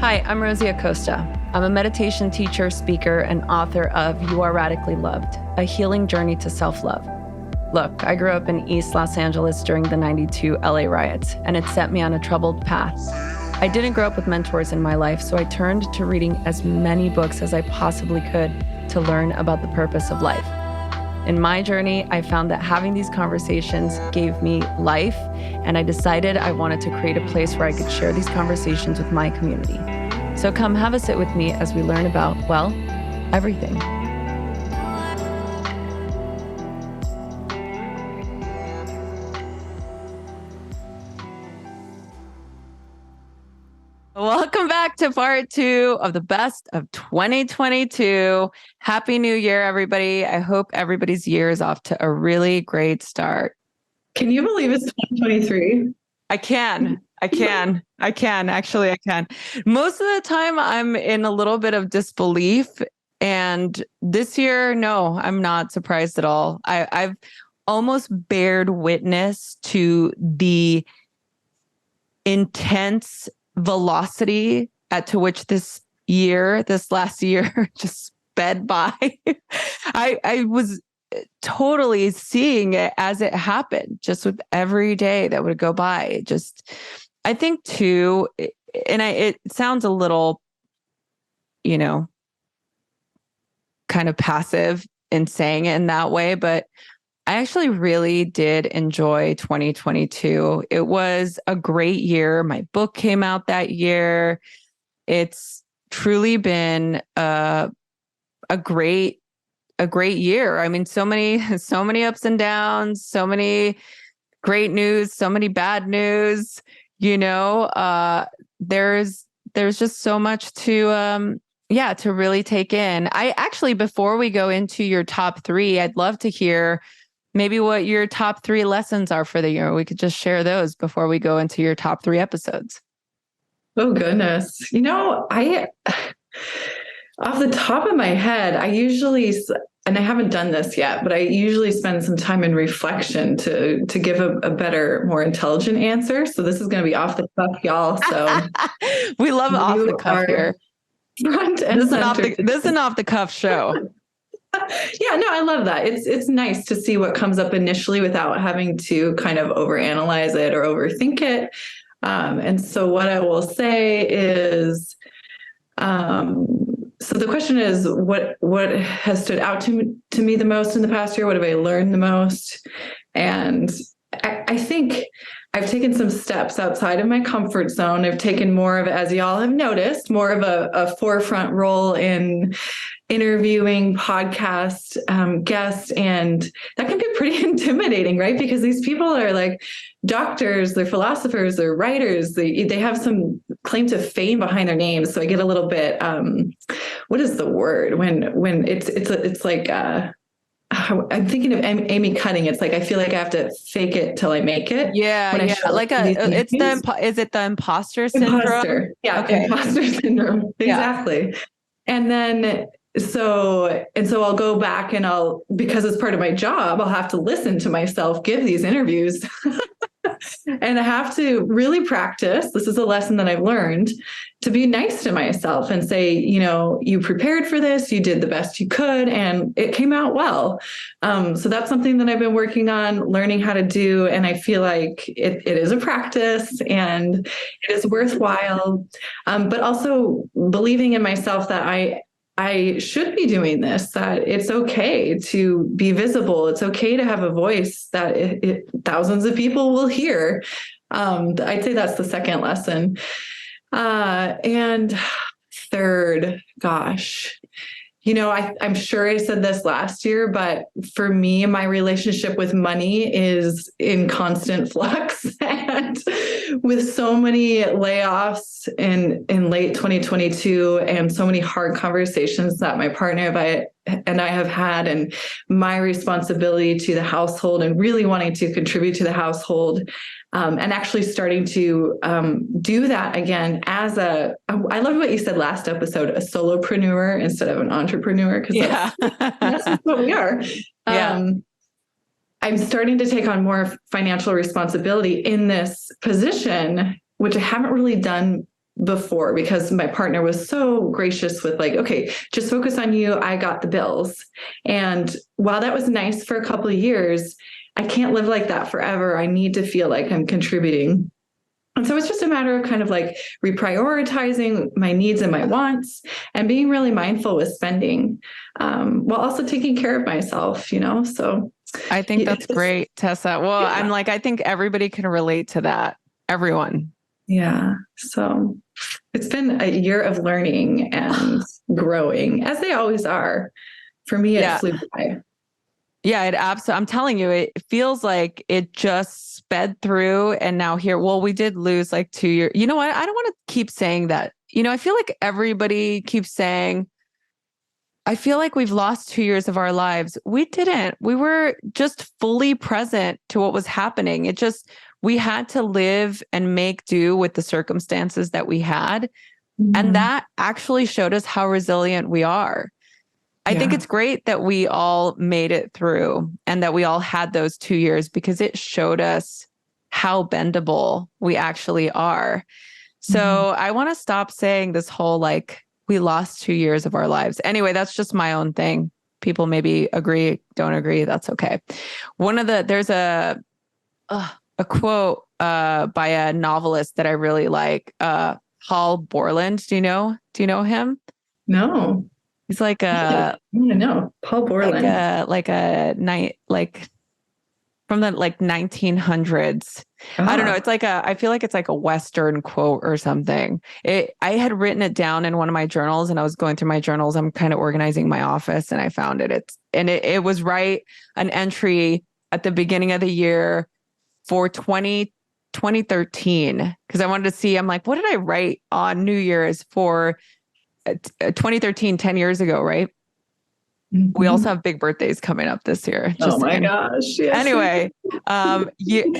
Hi, I'm Rosie Acosta. I'm a meditation teacher, speaker, and author of You Are Radically Loved, a healing journey to self-love. Look, I grew up in East Los Angeles during the '92 LA riots, and it set me on a troubled path. I didn't grow up with mentors in my life, so I turned to reading as many books as I possibly could to learn about the purpose of life. In my journey, I found that having these conversations gave me life, and I decided I wanted to create a place where I could share these conversations with my community. So come have a sit with me as we learn about, well, everything. Welcome back to part 2 of the best of 2022. Happy New Year, everybody. I hope everybody's year is off to a really great start. Can you believe it's 2023? I can. Actually, I can. Most of the time I'm in a little bit of disbelief. And this year, no, I'm not surprised at all. I've almost bared witness to the intense velocity at to which this last year just sped by. I was totally seeing it as it happened, just with every day that would go by. I think too, and it sounds a little, kind of passive in saying it in that way, but I actually really did enjoy 2022. It was a great year. My book came out that year. It's truly been a great year. I mean, so many ups and downs, so many great news, so many bad news. There's just so much to really take in. I actually, before we go into your top 3, I'd love to hear maybe what your top 3 lessons are for the year. We could just share those before we go into your top 3 episodes. Oh, goodness. I, off the top of my head, I usually, and I haven't done this yet, but I usually spend some time in reflection to give a better, more intelligent answer. So this is going to be off the cuff, y'all. So we love off the cuff here. Front and this is an off the cuff show. Yeah, no, I love that. It's nice to see what comes up initially without having to kind of overanalyze it or overthink it. And so what I will say is, so the question is, what has stood out to me the most in the past year? What have I learned the most? And I think I've taken some steps outside of my comfort zone. I've taken more of, as y'all have noticed, more of a forefront role in interviewing podcast guests. And that can be pretty intimidating, right? Because these people are like doctors, they're philosophers, they're writers, they have some claim to fame behind their names. So I get a little bit, what is the word when it's like, I'm thinking of Amy Cutting. It's like, I feel like I have to fake it till I make it. Yeah. Is it the imposter syndrome? Yeah. Okay. Imposter syndrome. Exactly. Yeah. And then, so I'll go back and because it's part of my job, I'll have to listen to myself give these interviews and I have to really practice. This is a lesson that I've learned, to be nice to myself and say, you prepared for this, you did the best you could, and it came out well. So that's something that I've been working on, learning how to do. And I feel like it is a practice and it is worthwhile. But also believing in myself that I should be doing this, that it's okay to be visible. It's okay to have a voice that thousands of people will hear. I'd say that's the second lesson. And third, gosh, I'm sure I said this last year, but for me, my relationship with money is in constant flux. And with so many layoffs in late 2022 and so many hard conversations that my partner and I have had, and my responsibility to the household and really wanting to contribute to the household, and actually starting to do that again I love what you said last episode, a solopreneur instead of an entrepreneur, because that's what we are. I'm starting to take on more financial responsibility in this position, which I haven't really done before, because my partner was so gracious with like, okay, just focus on you. I got the bills. And while that was nice for a couple of years, I can't live like that forever. I need to feel like I'm contributing. And so it's just a matter of kind of like reprioritizing my needs and my wants and being really mindful with spending, while also taking care of myself, so. I think that's great, Tessa. Well, yeah. I'm like, I think everybody can relate to that. Everyone. Yeah. So it's been a year of learning and growing, as they always are. For me, it flew by. Yeah, it absolutely. I'm telling you, it feels like it just sped through. And now here, well, we did lose like 2 years. You know what? I don't want to keep saying that. I feel like everybody keeps saying, I feel like we've lost 2 years of our lives. We didn't. We were just fully present to what was happening. We had to live and make do with the circumstances that we had. Mm-hmm. And that actually showed us how resilient we are. I think it's great that we all made it through and that we all had those 2 years, because it showed us how bendable we actually are. So I want to stop saying this whole, like, we lost 2 years of our lives. Anyway, that's just my own thing. People maybe agree, don't agree. That's okay. There's a quote by a novelist that I really like, Paul Borland. Do you know him? No. He's like I want to know. Paul Borland. Like from the 1900s. I don't know. It's I feel like it's like a Western quote or something. I had written it down in one of my journals, and I was going through my journals. I'm kind of organizing my office, and I found it. It was an entry at the beginning of the year for 2013, because I wanted to see, I'm like, what did I write on New Year's for 2013, 10 years ago, right? Mm-hmm. We also have big birthdays coming up this year. Gosh. Yes. Anyway,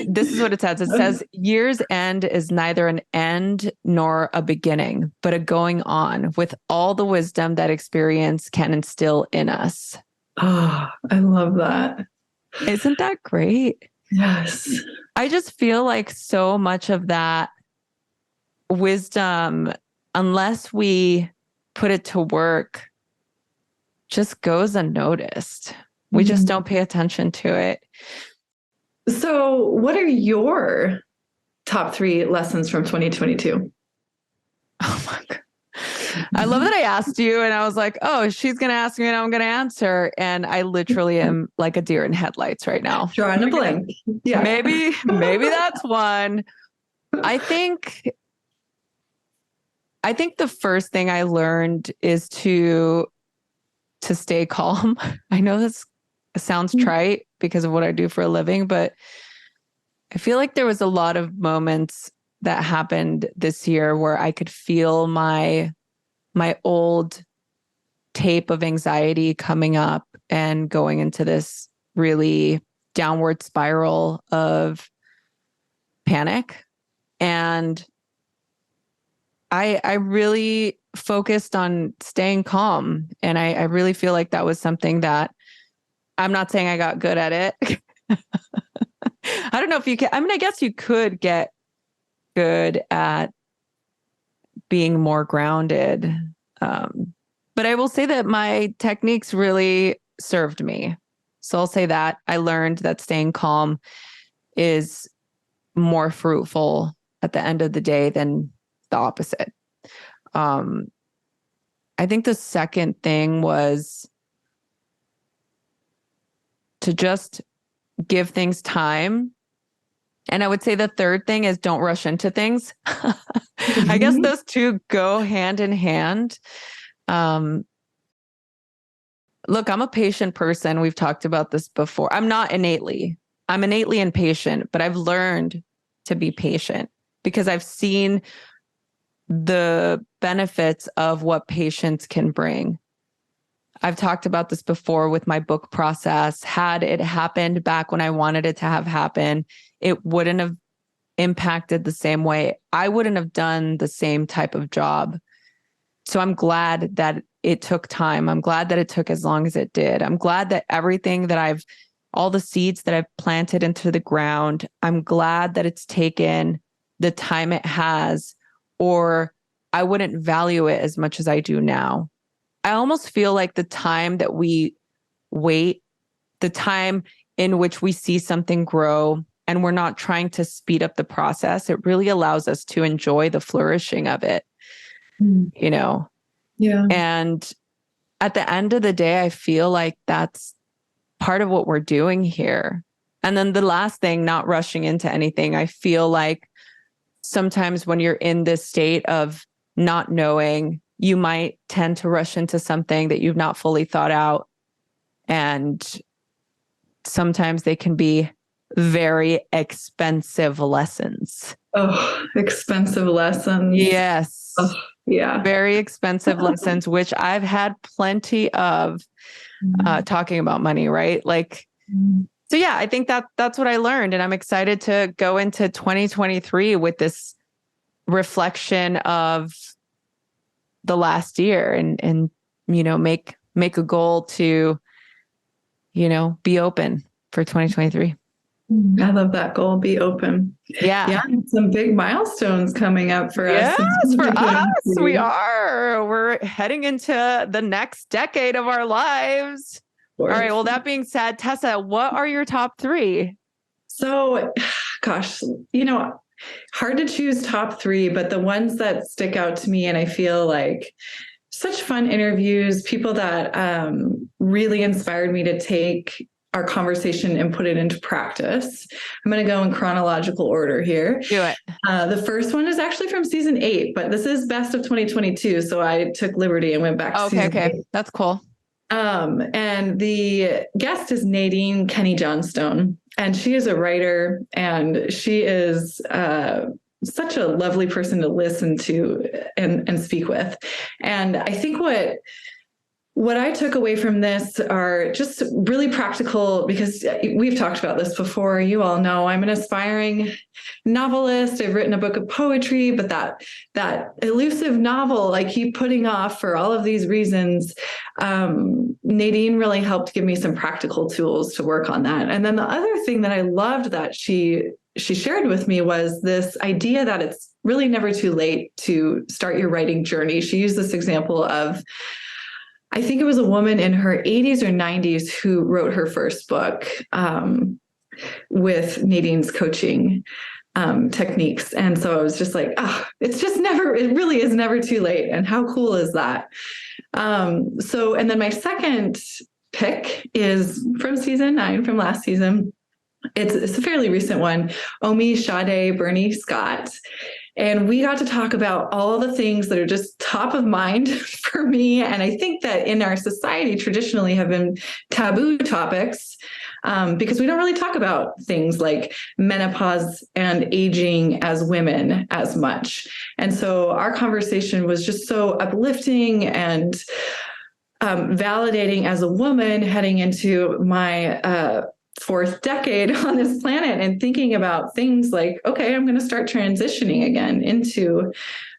this is what it says. It says, year's end is neither an end nor a beginning, but a going on with all the wisdom that experience can instill in us. Oh, I love that. Isn't that great? Yes. I just feel like so much of that wisdom, unless we put it to work, just goes unnoticed. We just don't pay attention to it. So what are your top 3 lessons from 2022? Oh my God. I love that I asked you, and I was like, oh, she's going to ask me and I'm going to answer. And I literally am like a deer in headlights right now. Drawing a blank. Yeah. Maybe that's one. I think the first thing I learned is to stay calm. I know this sounds trite because of what I do for a living, but I feel like there was a lot of moments that happened this year where I could feel my old tape of anxiety coming up and going into this really downward spiral of panic. And I really focused on staying calm. And I really feel like that was something that, I'm not saying I got good at it. I don't know if you can. I mean, I guess you could get good at being more grounded. But I will say that my techniques really served me. So I'll say that I learned that staying calm is more fruitful at the end of the day than the opposite. I think the second thing was to just give things time. And I would say the third thing is don't rush into things. I guess those two go hand in hand. Look, I'm a patient person. We've talked about this before. I'm innately impatient, but I've learned to be patient because I've seen the benefits of what patience can bring. I've talked about this before with my book process. Had it happened back when I wanted it to have happened, it wouldn't have impacted the same way. I wouldn't have done the same type of job. So I'm glad that it took time. I'm glad that it took as long as it did. I'm glad that all the seeds that I've planted into the ground, I'm glad that it's taken the time it has, or I wouldn't value it as much as I do now. I almost feel like the time that we wait, the time in which we see something grow and we're not trying to speed up the process, it really allows us to enjoy the flourishing of it, you know? Yeah. And at the end of the day, I feel like that's part of what we're doing here. And then the last thing, not rushing into anything, I feel like sometimes when you're in this state of not knowing, you might tend to rush into something that you've not fully thought out. And sometimes they can be very expensive lessons. Oh, expensive lessons. Yes. Oh, yeah. Very expensive lessons, which I've had plenty of talking about money, right? Like, so yeah, I think that's what I learned. And I'm excited to go into 2023 with this reflection of the last year and make a goal to, be open for 2023. I love that goal. Be open. Yeah. Some big milestones coming up for us. Yes, for us. We are. We're heading into the next decade of our lives. All right. Well, that being said, Tessa, what are your top 3? So, gosh, hard to choose top 3, but the ones that stick out to me and I feel like such fun interviews, people that really inspired me to take our conversation and put it into practice. I'm going to go in chronological order here. Do it. The first one is actually from season 8, but this is best of 2022. So I took liberty and went back to season 8. That's cool. And the guest is Nadine Kenney Johnstone, and she is a writer, and she is such a lovely person to listen to and speak with. And I think what I took away from this are just really practical, because we've talked about this before. You all know I'm an aspiring novelist. I've written a book of poetry, but that elusive novel I keep putting off for all of these reasons. Nadine really helped give me some practical tools to work on that. And then the other thing that I loved that she shared with me was this idea that it's really never too late to start your writing journey. She used this example of, I think it was a woman in her 80s or 90s who wrote her first book with Nadine's coaching techniques. And so I was just like, it really is never too late. And how cool is that? And then my second pick is from season 9, from last season. It's a fairly recent one, Omisade Burney-Scott. And we got to talk about all the things that are just top of mind for me. And I think that in our society traditionally have been taboo topics because we don't really talk about things like menopause and aging as women as much. And so our conversation was just so uplifting and validating as a woman heading into my 4th decade on this planet and thinking about things like, okay, I'm going to start transitioning again into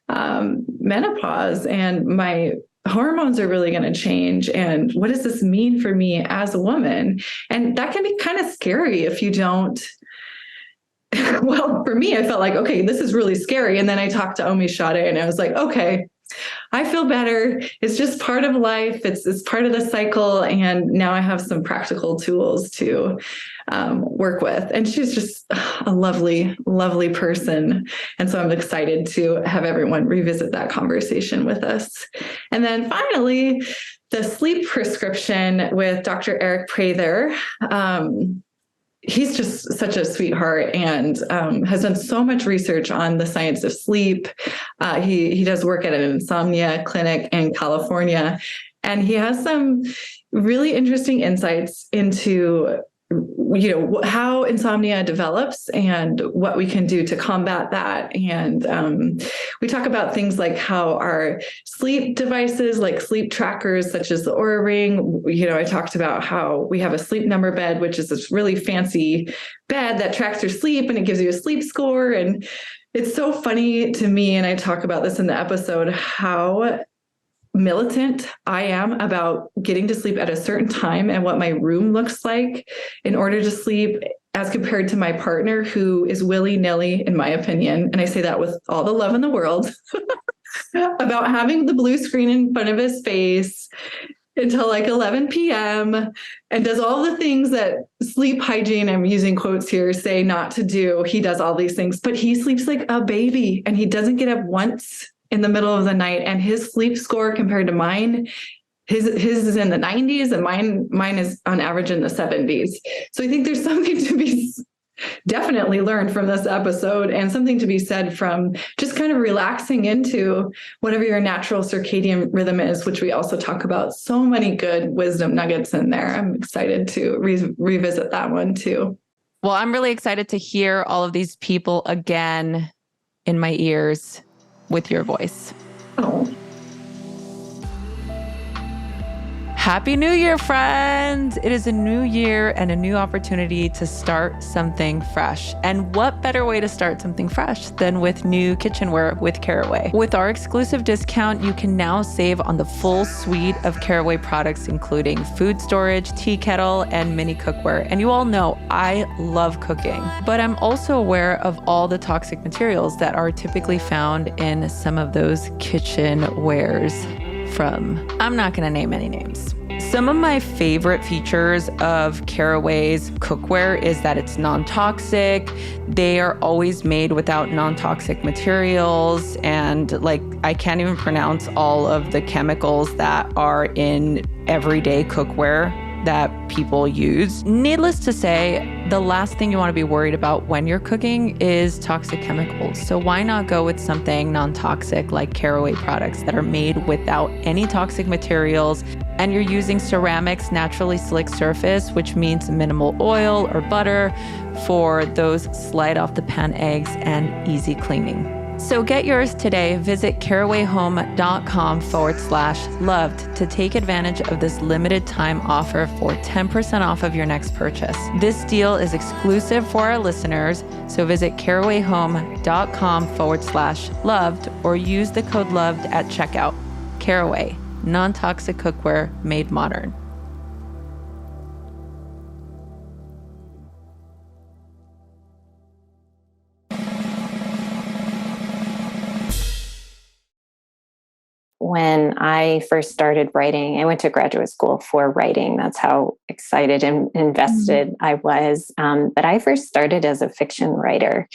menopause, and my hormones are really going to change. And what does this mean for me as a woman? And that can be kind of scary if you don't. Well, for me, I felt like, okay, this is really scary. And then I talked to Omisade and I was like, okay, I feel better. It's just part of life. It's part of the cycle. And now I have some practical tools to work with. And she's just a lovely, lovely person. And so I'm excited to have everyone revisit that conversation with us. And then finally, the sleep prescription with Dr. Eric Prather. He's just such a sweetheart and has done so much research on the science of sleep. He does work at an insomnia clinic in California, and he has some really interesting insights into how insomnia develops and what we can do to combat that. And we talk about things like how our sleep devices, like sleep trackers, such as the Oura Ring, I talked about how we have a sleep number bed, which is this really fancy bed that tracks your sleep and it gives you a sleep score. And it's so funny to me, and I talk about this in the episode, how militant I am about getting to sleep at a certain time and what my room looks like in order to sleep, as compared to my partner who is willy-nilly, in my opinion. And I say that with all the love in the world. about having the blue screen in front of his face until like 11 p.m. and does all the things that sleep hygiene, I'm using quotes here, say not to do. He does all these things, but he sleeps like a baby and he doesn't get up once in the middle of the night. And his sleep score compared to mine, his is in the 90s and mine is on average in the 70s. So I think there's something to be definitely learned from this episode and something to be said from just kind of relaxing into whatever your natural circadian rhythm is, which we also talk about. So many good wisdom nuggets in there. I'm excited to revisit that one too. Well, I'm really excited to hear all of these people again in my ears with your voice. Oh. Happy New Year, friends! It is a new year and a new opportunity to start something fresh. And what better way to start something fresh than with new kitchenware with Caraway? With our exclusive discount, you can now save on the full suite of Caraway products, including food storage, tea kettle, and mini cookware. And you all know I love cooking, but I'm also aware of all the toxic materials that are typically found in some of those kitchenwares from, I'm not going to name any names. Some of my favorite features of Caraway's cookware is that it's non-toxic. They are always made without non-toxic materials. And like, I can't even pronounce all of the chemicals that are in everyday cookware that people use. Needless to say, the last thing you want to be worried about when you're cooking is toxic chemicals. So why not go with something non-toxic like Caraway products that are made without any toxic materials, and you're using ceramics naturally slick surface, which means minimal oil or butter for those slide off the pan eggs and easy cleaning. So get yours today. Visit carawayhome.com/loved to take advantage of this limited time offer for 10% off of your next purchase. This deal is exclusive for our listeners. So visit carawayhome.com/loved or use the code loved at checkout. Caraway, non-toxic cookware made modern. When I first started writing, I went to graduate school for writing. That's how excited and invested I was. But I first started as a fiction writer,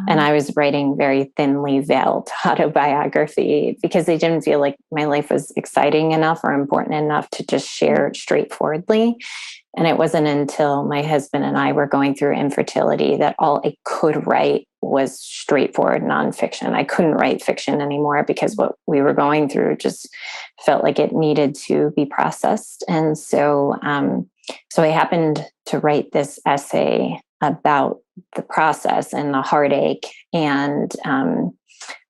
and I was writing very thinly veiled autobiography because I didn't feel like my life was exciting enough or important enough to just share straightforwardly. And it wasn't until my husband and I were going through infertility that all I could write was straightforward nonfiction. I couldn't write fiction anymore because what we were going through just felt like it needed to be processed. And so I happened to write this essay about the process and the heartache. And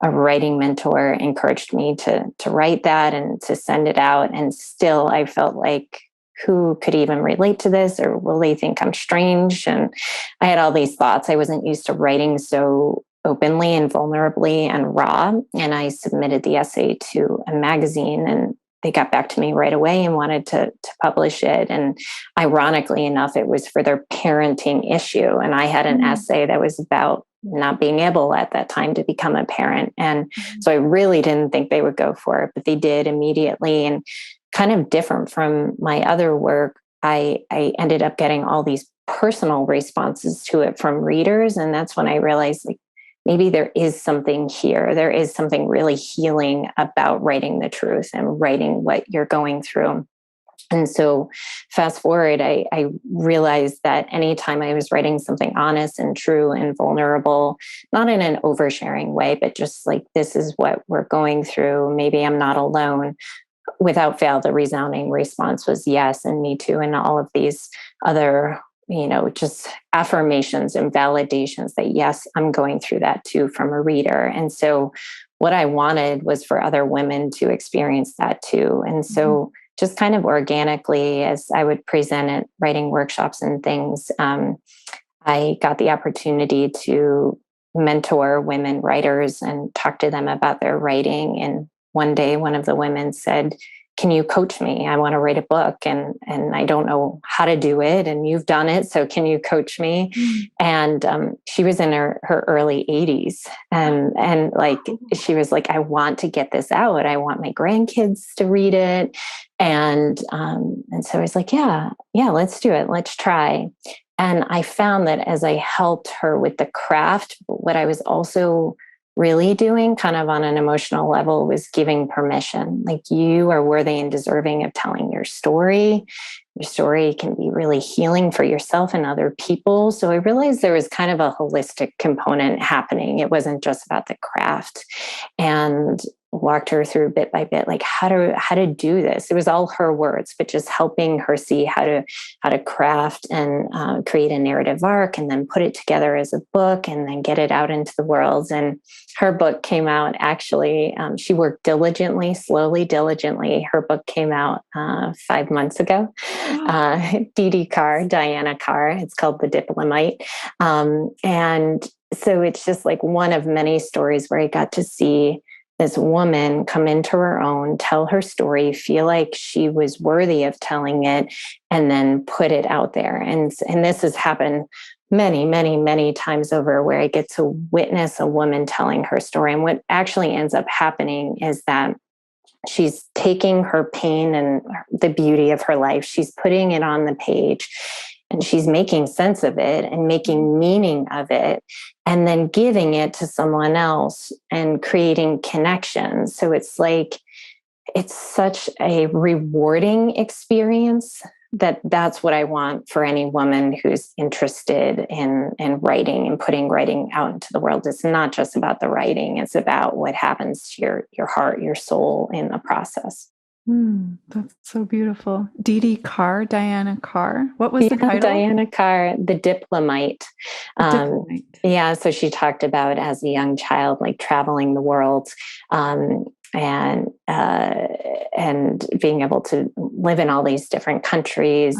a writing mentor encouraged me to write that and to send it out. And still, I felt like, who could even relate to this, or will they think I'm strange? And I had all these thoughts. I wasn't used to writing so openly and vulnerably and raw. And I submitted the essay to a magazine, and they got back to me right away and wanted to publish it. And ironically enough, it was for their parenting issue. And I had an essay that was about not being able at that time to become a parent. And so I really didn't think they would go for it, but they did immediately. And kind of different from my other work, I ended up getting all these personal responses to it from readers. And that's when I realized, like, maybe there is something here. There is something really healing about writing the truth and writing what you're going through. And so fast forward, I realized that anytime I was writing something honest and true and vulnerable, not in an oversharing way, but just like, this is what we're going through, maybe I'm not alone. Without fail, the resounding response was yes, and me too, and all of these other, just affirmations and validations that yes, I'm going through that too from a reader. And so what I wanted was for other women to experience that too. And so just kind of organically, as I would present at writing workshops and things, I got the opportunity to mentor women writers and talk to them about their writing. And one day, one of the women said, can you coach me? I want to write a book and I don't know how to do it. And you've done it. So can you coach me? And she was in her early 80s. And like, she was like, I want to get this out. I want my grandkids to read it. And so I was like, yeah, let's do it. Let's try. And I found that as I helped her with the craft, what I was also really doing kind of on an emotional level was giving permission. Like, you are worthy and deserving of telling your story. Your story can be really healing for yourself and other people. So I realized there was kind of a holistic component happening. It wasn't just about the craft, and walked her through bit by bit, like how to do this. It was all her words, but just helping her see how to craft and create a narrative arc, and then put it together as a book, and then get it out into the world. And her book came out, actually, she worked diligently. Her book came out 5 months ago. Diana Carr. It's called The Diplomat. And so it's just like one of many stories where I got to see this woman come into her own, tell her story, feel like she was worthy of telling it, and then put it out there. And this has happened many, many, many times over, where I get to witness a woman telling her story. And what actually ends up happening is that she's taking her pain and the beauty of her life, she's putting it on the page, and she's making sense of it and making meaning of it, and then giving it to someone else and creating connections. So it's like, it's such a rewarding experience that's what I want for any woman who's interested in writing and putting writing out into the world. It's not just about the writing. It's about what happens to your heart, your soul in the process. That's so beautiful. Diana Carr. What was the title? Diana Carr, The Diplomat. Yeah, so she talked about, as a young child, like traveling the world, and being able to live in all these different countries.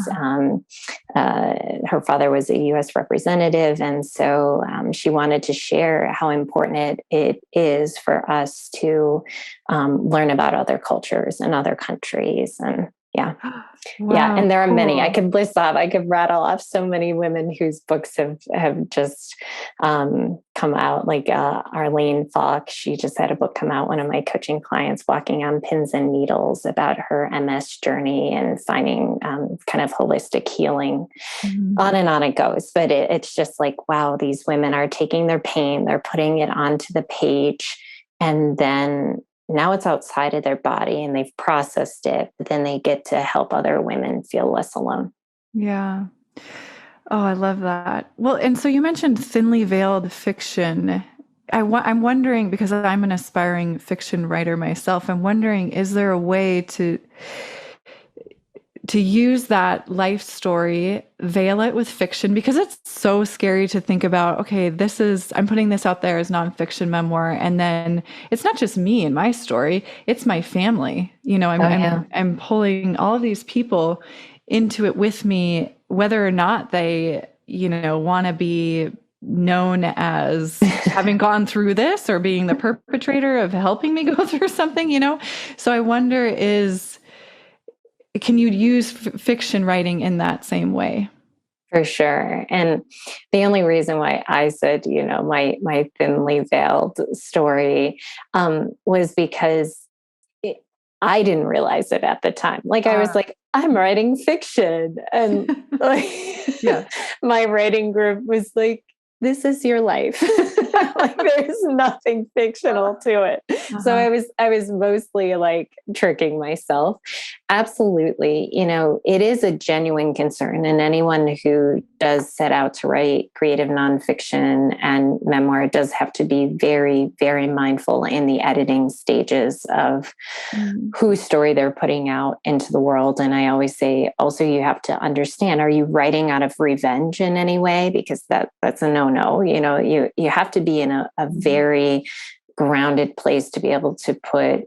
Her father was a U.S. representative, and so she wanted to share how important it is for us to learn about other cultures and other countries. And yeah. Wow, yeah. And there are cool. many. I could rattle off so many women whose books have just come out. Like Arlene Falk, she just had a book come out, one of my coaching clients, Walking on Pins and Needles, about her MS journey and finding kind of holistic healing. On and on it goes. But it's just like, wow, these women are taking their pain, they're putting it onto the page, and then now it's outside of their body and they've processed it, but then they get to help other women feel less alone. Yeah. Oh, I love that. Well, and so you mentioned thinly veiled fiction. I'm wondering, because I'm an aspiring fiction writer myself, I'm wondering, is there a way to use that life story, veil it with fiction? Because it's so scary to think about, okay, I'm putting this out there as nonfiction memoir, and then it's not just me and my story, it's my family. I'm pulling all of these people into it with me, whether or not they, want to be known as having gone through this or being the perpetrator of helping me go through something, So I wonder, can you use fiction writing in that same way? For sure. And the only reason why I said, my thinly veiled story was because I didn't realize it at the time. Like, I was like, I'm writing fiction. And my writing group was like, this is your life. Like, there's nothing fictional to it. So I was mostly like tricking myself. Absolutely. It is a genuine concern. And anyone who does set out to write creative nonfiction and memoir does have to be very, very mindful in the editing stages of whose story they're putting out into the world. And I always say, also, you have to understand, are you writing out of revenge in any way? Because that's a no. You have to be in a very grounded place to be able to put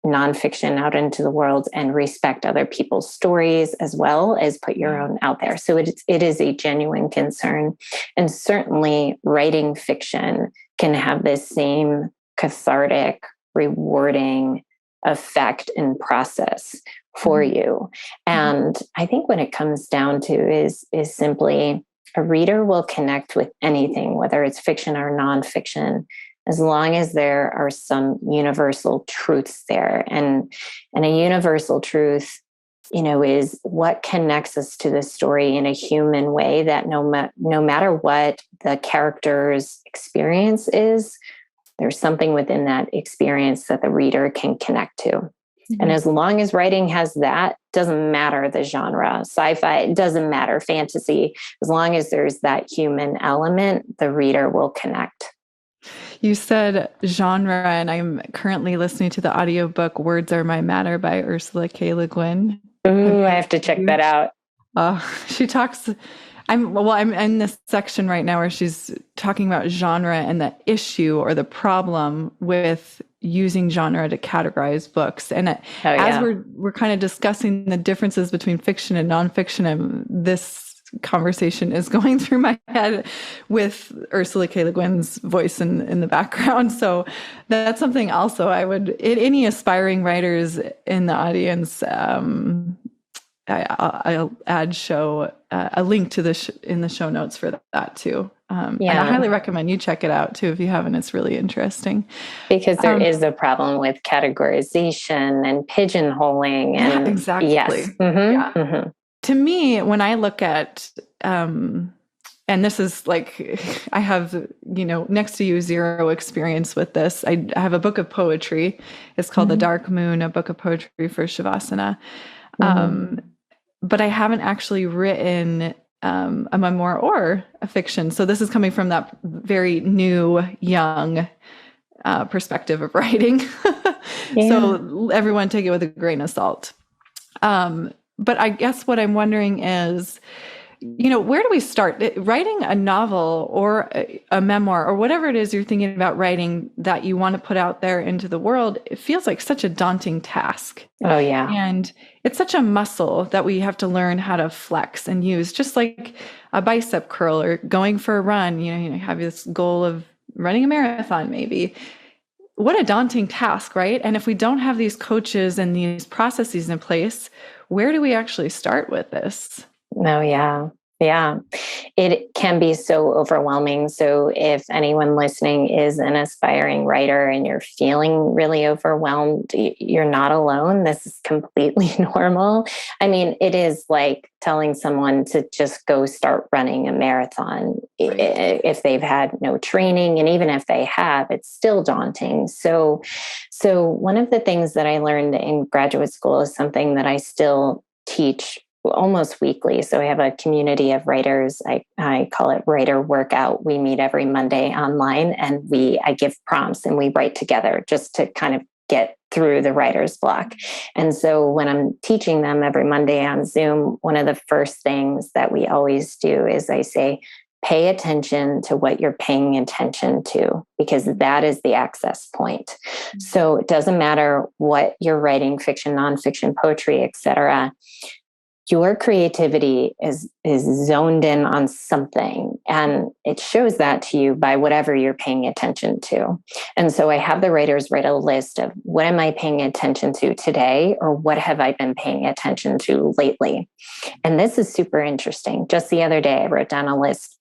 nonfiction out into the world and respect other people's stories as well as put your own out there. So it is a genuine concern. And certainly writing fiction can have this same cathartic, rewarding effect and process for you. And I think when it comes down to is simply a reader will connect with anything, whether it's fiction or nonfiction, as long as there are some universal truths there. And a universal truth, is what connects us to the story in a human way, that no matter what the character's experience is, there's something within that experience that the reader can connect to. And as long as writing has that, doesn't matter the genre, sci-fi, it doesn't matter, fantasy, as long as there's that human element, the reader will connect. You said genre, and I'm currently listening to the audiobook Words Are My Matter by Ursula K. Le Guin. Ooh, I have to check that out. She talks, I'm in this section right now where she's talking about genre and the issue or the problem with using genre to categorize books. And as we're kind of discussing the differences between fiction and nonfiction, and this conversation is going through my head with Ursula K. Le Guin's voice in the background. So that's something also I would, any aspiring writers in the audience, I'll add a link to in the show notes for that too. And I highly recommend you check it out too if you haven't. It's really interesting. Because there is a problem with categorization and pigeonholing. And exactly. Yes. Mm-hmm. To me, when I look at, and this is like, I have, next to you, zero experience with this. I have a book of poetry. It's called The Dark Moon, a book of poetry for Shavasana. But I haven't actually written a memoir or a fiction. So this is coming from that very new, young perspective of writing. So everyone take it with a grain of salt. But I guess what I'm wondering is, where do we start? Writing a novel or a memoir or whatever it is you're thinking about writing that you want to put out there into the world, it feels like such a daunting task. Oh, yeah. And it's such a muscle that we have to learn how to flex and use, just like a bicep curl or going for a run. You have this goal of running a marathon, maybe. What a daunting task, right? And if we don't have these coaches and these processes in place, where do we actually start with this? Oh, yeah. Yeah. It can be so overwhelming. So if anyone listening is an aspiring writer and you're feeling really overwhelmed, you're not alone. This is completely normal. I mean, it is like telling someone to just go start running a marathon if they've had no training. And even if they have, it's still daunting. So one of the things that I learned in graduate school is something that I still teach almost weekly. So we have a community of writers. I call it Writer Workout. We meet every Monday online, and I give prompts and we write together just to kind of get through the writer's block. And so when I'm teaching them every Monday on Zoom, one of the first things that we always do is I say, pay attention to what you're paying attention to, because that is the access point. So it doesn't matter what you're writing, fiction, nonfiction, poetry, etc. Your creativity is zoned in on something, and it shows that to you by whatever you're paying attention to. And so I have the writers write a list of what am I paying attention to today, or what have I been paying attention to lately? And this is super interesting. Just the other day, I wrote down a list,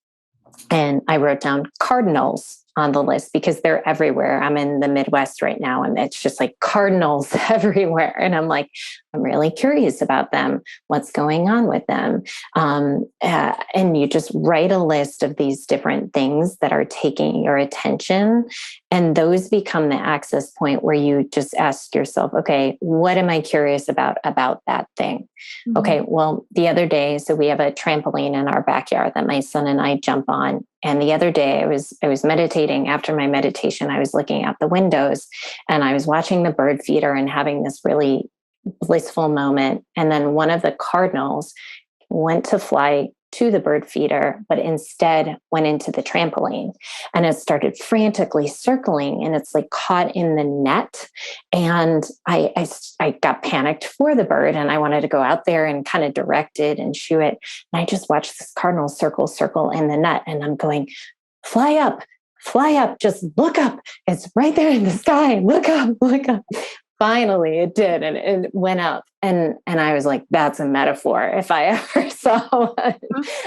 and I wrote down cardinals on the list because they're everywhere. I'm in the Midwest right now, and it's just like cardinals everywhere. And I'm like, I'm really curious about them. What's going on with them? And you just write a list of these different things that are taking your attention. And those become the access point where you just ask yourself, okay, what am I curious about that thing? Mm-hmm. Okay, well, the other day, so we have a trampoline in our backyard that my son and I jump on. And the other day I was meditating. After my meditation, I was looking out the windows and I was watching the bird feeder and having this really blissful moment. And then one of the cardinals went to fly to the bird feeder, but instead went into the trampoline, and it started frantically circling, and it's like caught in the net. And I got panicked for the bird, and I wanted to go out there and kind of direct it and shoo it. And I just watched this cardinal circle in the net, and I'm going, fly up, just look up. It's right there in the sky. Look up. finally it did. And it went up. And I was like, that's a metaphor. If I ever saw one,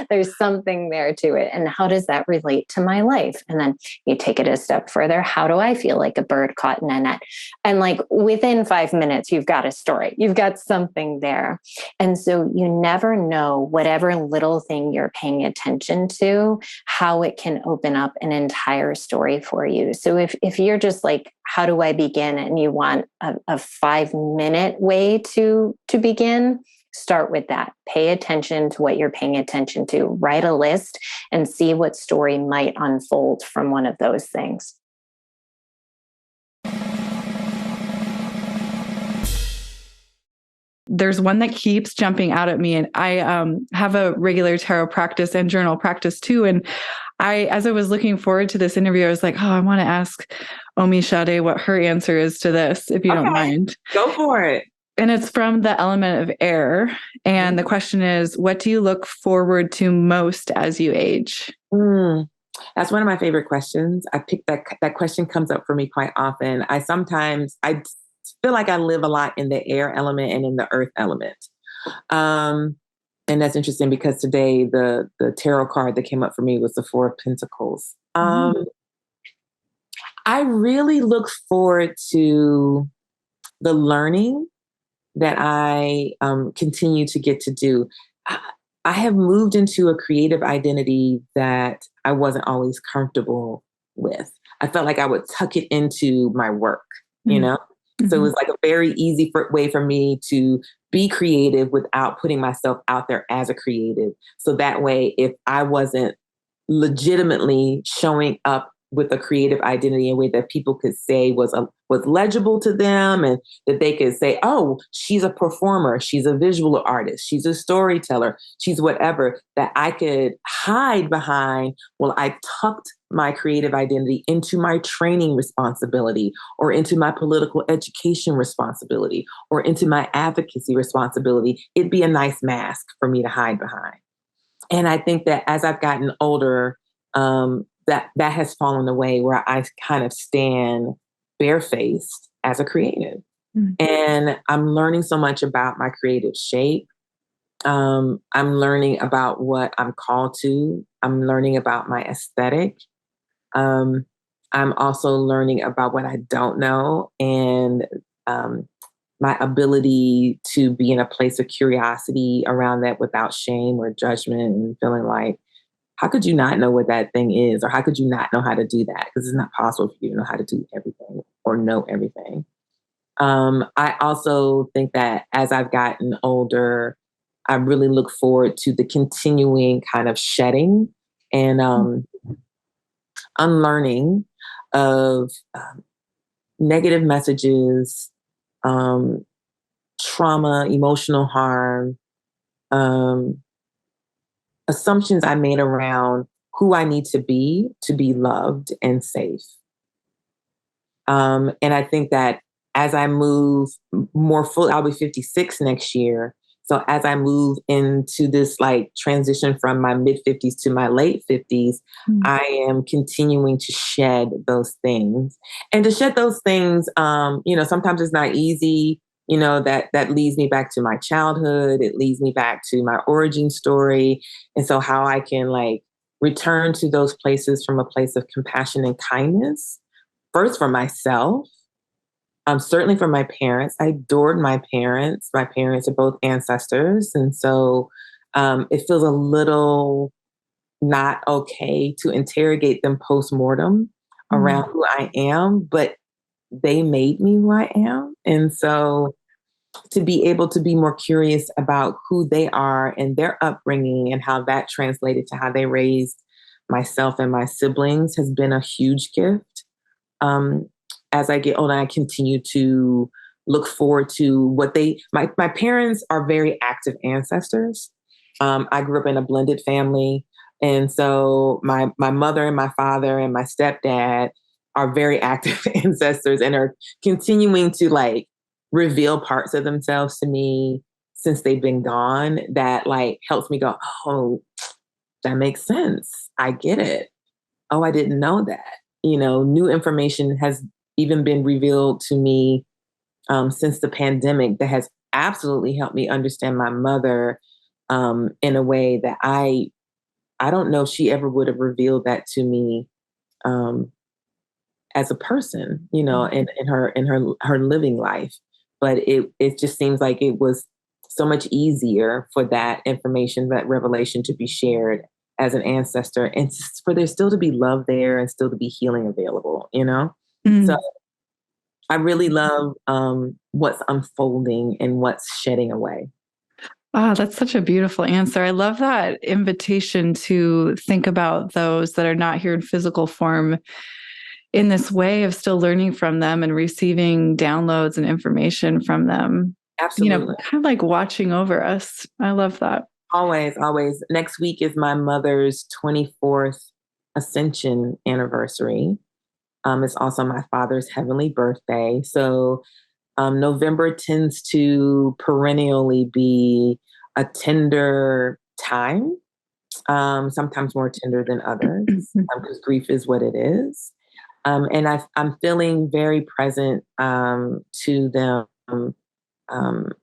there's something there to it. And how does that relate to my life? And then you take it a step further. How do I feel like a bird caught in a net? And like within 5 minutes, you've got a story. You've got something there. And so you never know, whatever little thing you're paying attention to, how it can open up an entire story for you. So if you're just like, how do I begin? And you want a 5-minute way to begin, start with that. Pay attention to what you're paying attention to. Write a list and see what story might unfold from one of those things. There's one that keeps jumping out at me, and I have a regular tarot practice and journal practice too. And as I was looking forward to this interview, I was like, oh, I want to ask Omisade what her answer is to this, if you don't mind. Go for it. And it's from the element of air. And the question is, what do you look forward to most as you age? That's one of my favorite questions. I picked that question comes up for me quite often. I feel like I live a lot in the air element and in the earth element. And that's interesting because today the tarot card that came up for me was the Four of Pentacles. I really look forward to the learning that I continue to get to do. I have moved into a creative identity that I wasn't always comfortable with. I felt like I would tuck it into my work, you know? So it was like a very easy way for me to be creative without putting myself out there as a creative. So that way, if I wasn't legitimately showing up with a creative identity in a way that people could say was legible to them, and that they could say, oh, she's a performer, she's a visual artist, she's a storyteller, she's whatever, that I could hide behind, well, I tucked my creative identity into my training responsibility, or into my political education responsibility, or into my advocacy responsibility. It'd be a nice mask for me to hide behind. And I think that as I've gotten older, that has fallen away, where I kind of stand barefaced as a creative. And I'm learning so much about my creative shape. I'm learning about what I'm called to. I'm learning about my aesthetic. I'm also learning about what I don't know, and my ability to be in a place of curiosity around that without shame or judgment, and feeling like, how could you not know what that thing is? Or how could you not know how to do that? Because it's not possible for you to know how to do everything or know everything. I also think that as I've gotten older, I really look forward to the continuing kind of shedding and unlearning of negative messages, trauma, emotional harm, assumptions I made around who I need to be loved and safe. And I think that as I move more fully, I'll be 56 next year. So as I move into this like transition from my mid 50s to my late 50s, I am continuing to shed those things. And to shed those things, sometimes it's not easy. That leads me back to my childhood. It leads me back to my origin story. And so how I can like return to those places from a place of compassion and kindness, first for myself, certainly for my parents. I adored my parents. My parents are both ancestors. And so it feels a little not okay to interrogate them post-mortem around who I am, but they made me who I am. And so to be able to be more curious about who they are and their upbringing and how that translated to how they raised myself and my siblings has been a huge gift. As I get older, I continue to look forward to what my parents are very active ancestors. I grew up in a blended family. And so my mother and my father and my stepdad are very active ancestors and are continuing to like reveal parts of themselves to me since they've been gone that like helps me go, oh, that makes sense. I get it. Oh, I didn't know that. New information has even been revealed to me since the pandemic that has absolutely helped me understand my mother in a way that I don't know if she ever would have revealed that to me as a person, you know, in her living life. But it just seems like it was so much easier for that information, that revelation to be shared as an ancestor, and for there still to be love there and still to be healing available, you know? So I really love what's unfolding and what's shedding away. Ah, that's such a beautiful answer. I love that invitation to think about those that are not here in physical form in this way of still learning from them and receiving downloads and information from them. Absolutely. You know, kind of like watching over us. I love that. Always, always. Next week is my mother's 24th Ascension anniversary. It's also my father's heavenly birthday. So November tends to perennially be a tender time, sometimes more tender than others, because grief is what it is. And I'm feeling very present to them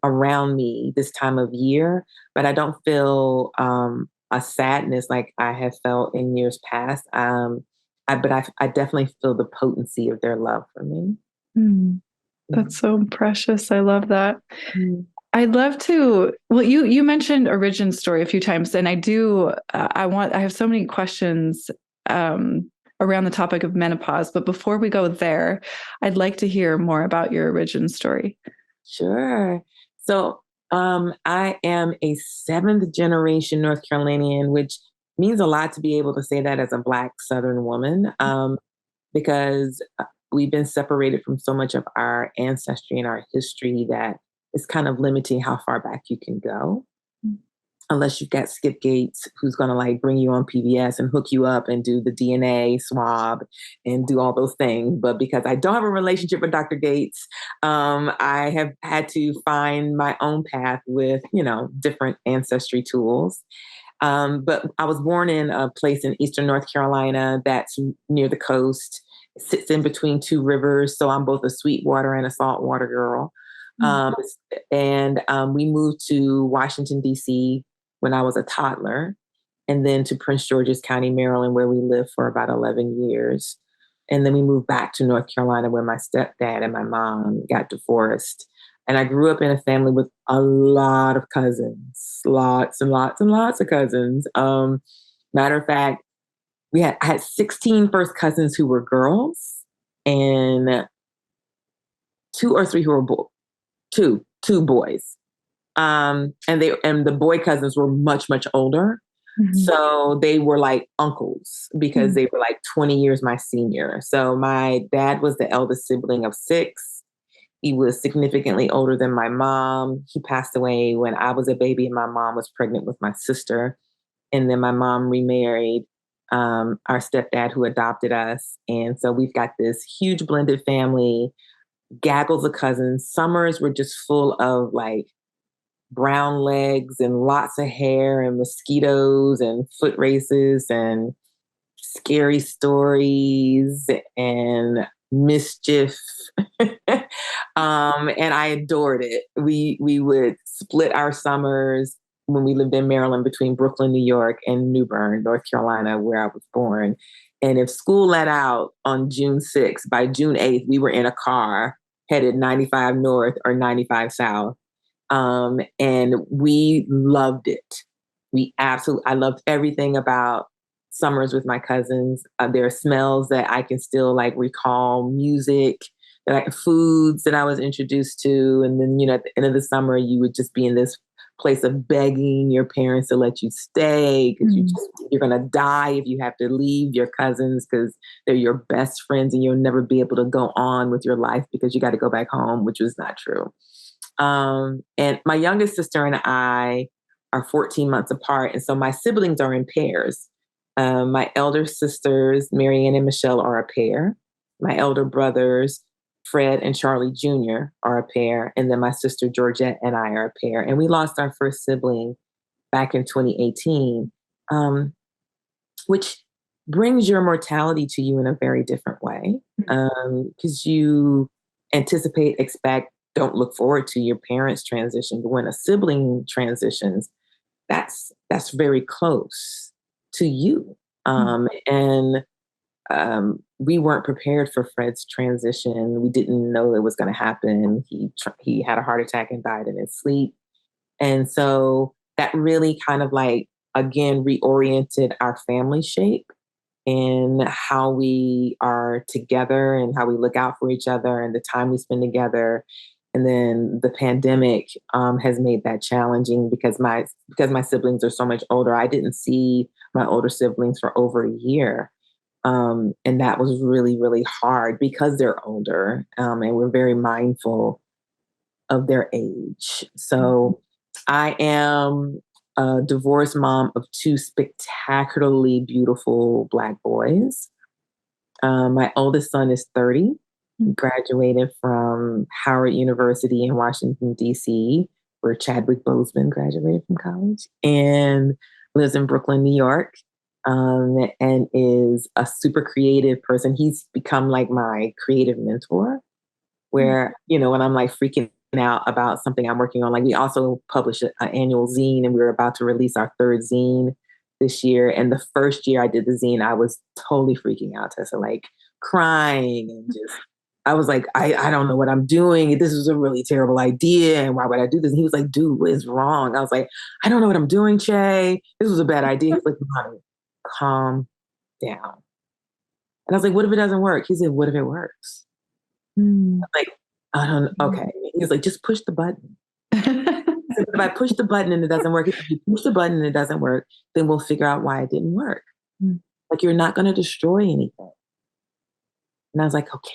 around me this time of year, but I don't feel a sadness like I have felt in years past. But I definitely feel the potency of their love for me. That's so precious. I love that. I'd love to. Well, you mentioned origin story a few times, and I do. I have so many questions around the topic of menopause. But before we go there, I'd like to hear more about your origin story. Sure. So I am a 7th generation North Carolinian, which means a lot to be able to say that as a Black Southern woman, because we've been separated from so much of our ancestry and our history that it's kind of limiting how far back you can go. Unless you've got Skip Gates, who's going to like bring you on PBS and hook you up and do the DNA swab and do all those things. But because I don't have a relationship with Dr. Gates, I have had to find my own path with, you know, different ancestry tools. But I was born in a place in Eastern North Carolina that's near the coast. It sits in between 2 rivers. So I'm both a sweetwater and a saltwater girl. And we moved to Washington, D.C. when I was a toddler, and then to Prince George's County, Maryland, where we lived for about 11 years. And then we moved back to North Carolina where my stepdad and my mom got divorced. And I grew up in a family with a lot of cousins, lots and lots and lots of cousins. Matter of fact, I had 16 first cousins who were girls and 2 or 3 who were boys. Two boys. And the boy cousins were much, much older. So they were like uncles because they were like 20 years my senior. So my dad was the eldest sibling of 6. He was significantly older than my mom. He passed away when I was a baby and my mom was pregnant with my sister. And then my mom remarried our stepdad who adopted us. And so we've got this huge blended family, gaggles of cousins. Summers were just full of like brown legs and lots of hair and mosquitoes and foot races and scary stories and mischief. And I adored it. We would split our summers when we lived in Maryland between Brooklyn, New York, and New Bern, North Carolina, where I was born. And if school let out on June 6th, by June 8th, we were in a car headed 95 north or 95 south. And we loved it. I loved everything about summers with my cousins. There are smells that I can still like recall, music, foods that I was introduced to. And then, you know, at the end of the summer, you would just be in this place of begging your parents to let you stay because you're going to die if you have to leave your cousins because they're your best friends and you'll never be able to go on with your life because you got to go back home, which was not true. And my youngest sister and I are 14 months apart. And so my siblings are in pairs. My elder sisters, Marianne and Michelle, are a pair. My elder brothers, Fred and Charlie Jr. are a pair. And then my sister Georgette and I are a pair. And we lost our first sibling back in 2018, which brings your mortality to you in a very different way because you anticipate, expect, don't look forward to your parents' transition. But when a sibling transitions, that's very close to you. And we weren't prepared for Fred's transition. We didn't know it was going to happen. He had a heart attack and died in his sleep. And so that really kind of like, again, reoriented our family shape and how we are together and how we look out for each other and the time we spend together. And then the pandemic has made that challenging because my siblings are so much older. I didn't see my older siblings for over a year. And that was really, really hard because they're older, and we're very mindful of their age. So I am a divorced mom of two spectacularly beautiful Black boys. My oldest son is 30. He graduated from Howard University in Washington, D.C., where Chadwick Boseman graduated from college, and lives in Brooklyn, New York, and is a super creative person. He's become like my creative mentor, where, when I'm like freaking out about something I'm working on, like we also publish an annual zine, and we're about to release our third zine this year. And the first year I did the zine, I was totally freaking out, Tessa, like crying and just, I was like, I don't know what I'm doing. This is a really terrible idea. And why would I do this? And he was like, dude, what is wrong? I was like, I don't know what I'm doing, Che. This was a bad idea. He's like, Mommy, calm down. And I was like, what if it doesn't work? He said, what if it works? I'm like, I don't know. Okay. He was like, just push the button. I said, if I push the button and it doesn't work, if you push the button and it doesn't work, then we'll figure out why it didn't work. Like, you're not going to destroy anything. And I was like, okay.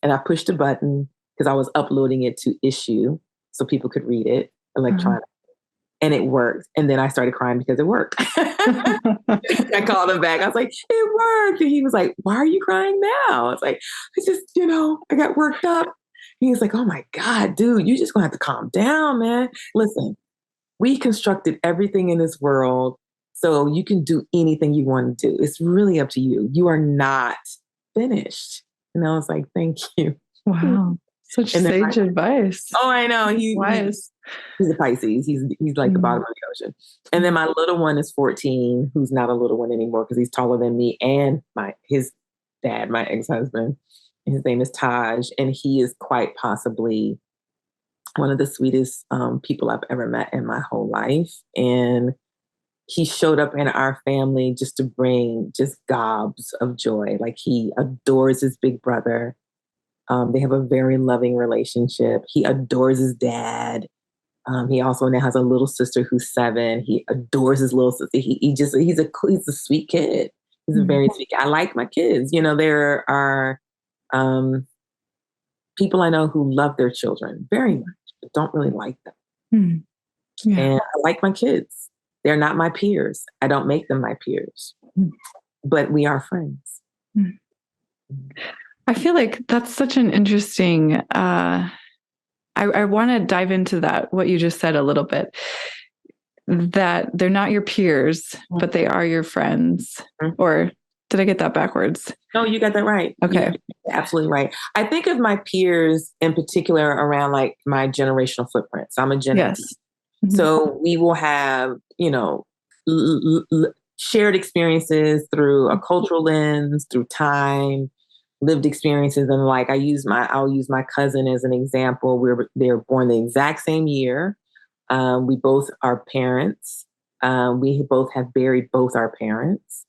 And I pushed the button because I was uploading it to Issue so people could read it electronically. And it worked. And then I started crying because it worked. I called him back. I was like, it worked. And he was like, why are you crying now? I was like, I just, I got worked up. He was like, oh my God, dude, you just gonna have to calm down, man. Listen, we constructed everything in this world so you can do anything you want to do. It's really up to you. You are not finished. And I was like, thank you. Wow. Such sage advice. Oh, I know. He's a Pisces. He's like the bottom of the ocean. And then my little one is 14, who's not a little one anymore because he's taller than me and his dad, my ex-husband. His name is Taj, and he is quite possibly one of the sweetest people I've ever met in my whole life. And he showed up in our family just to bring just gobs of joy. Like, he adores his big brother. They have a very loving relationship. He adores his dad. He also now has a little sister who's 7. He adores his little sister. He's a sweet kid. He's a very sweet kid. I like my kids. There are people I know who love their children very much, but don't really like them. Yeah. And I like my kids. They're not my peers. I don't make them my peers, but we are friends. I feel like that's such an interesting, I want to dive into that, what you just said a little bit, that they're not your peers, but they are your friends. Or did I get that backwards? No, you got that right. Okay. You're absolutely right. I think of my peers in particular around like my generational footprints. I'm a Gen X. So we will have, shared experiences through a cultural lens, through time, lived experiences. And like, I'll use my cousin as an example. They were born the exact same year. We both are parents. We both have buried both our parents.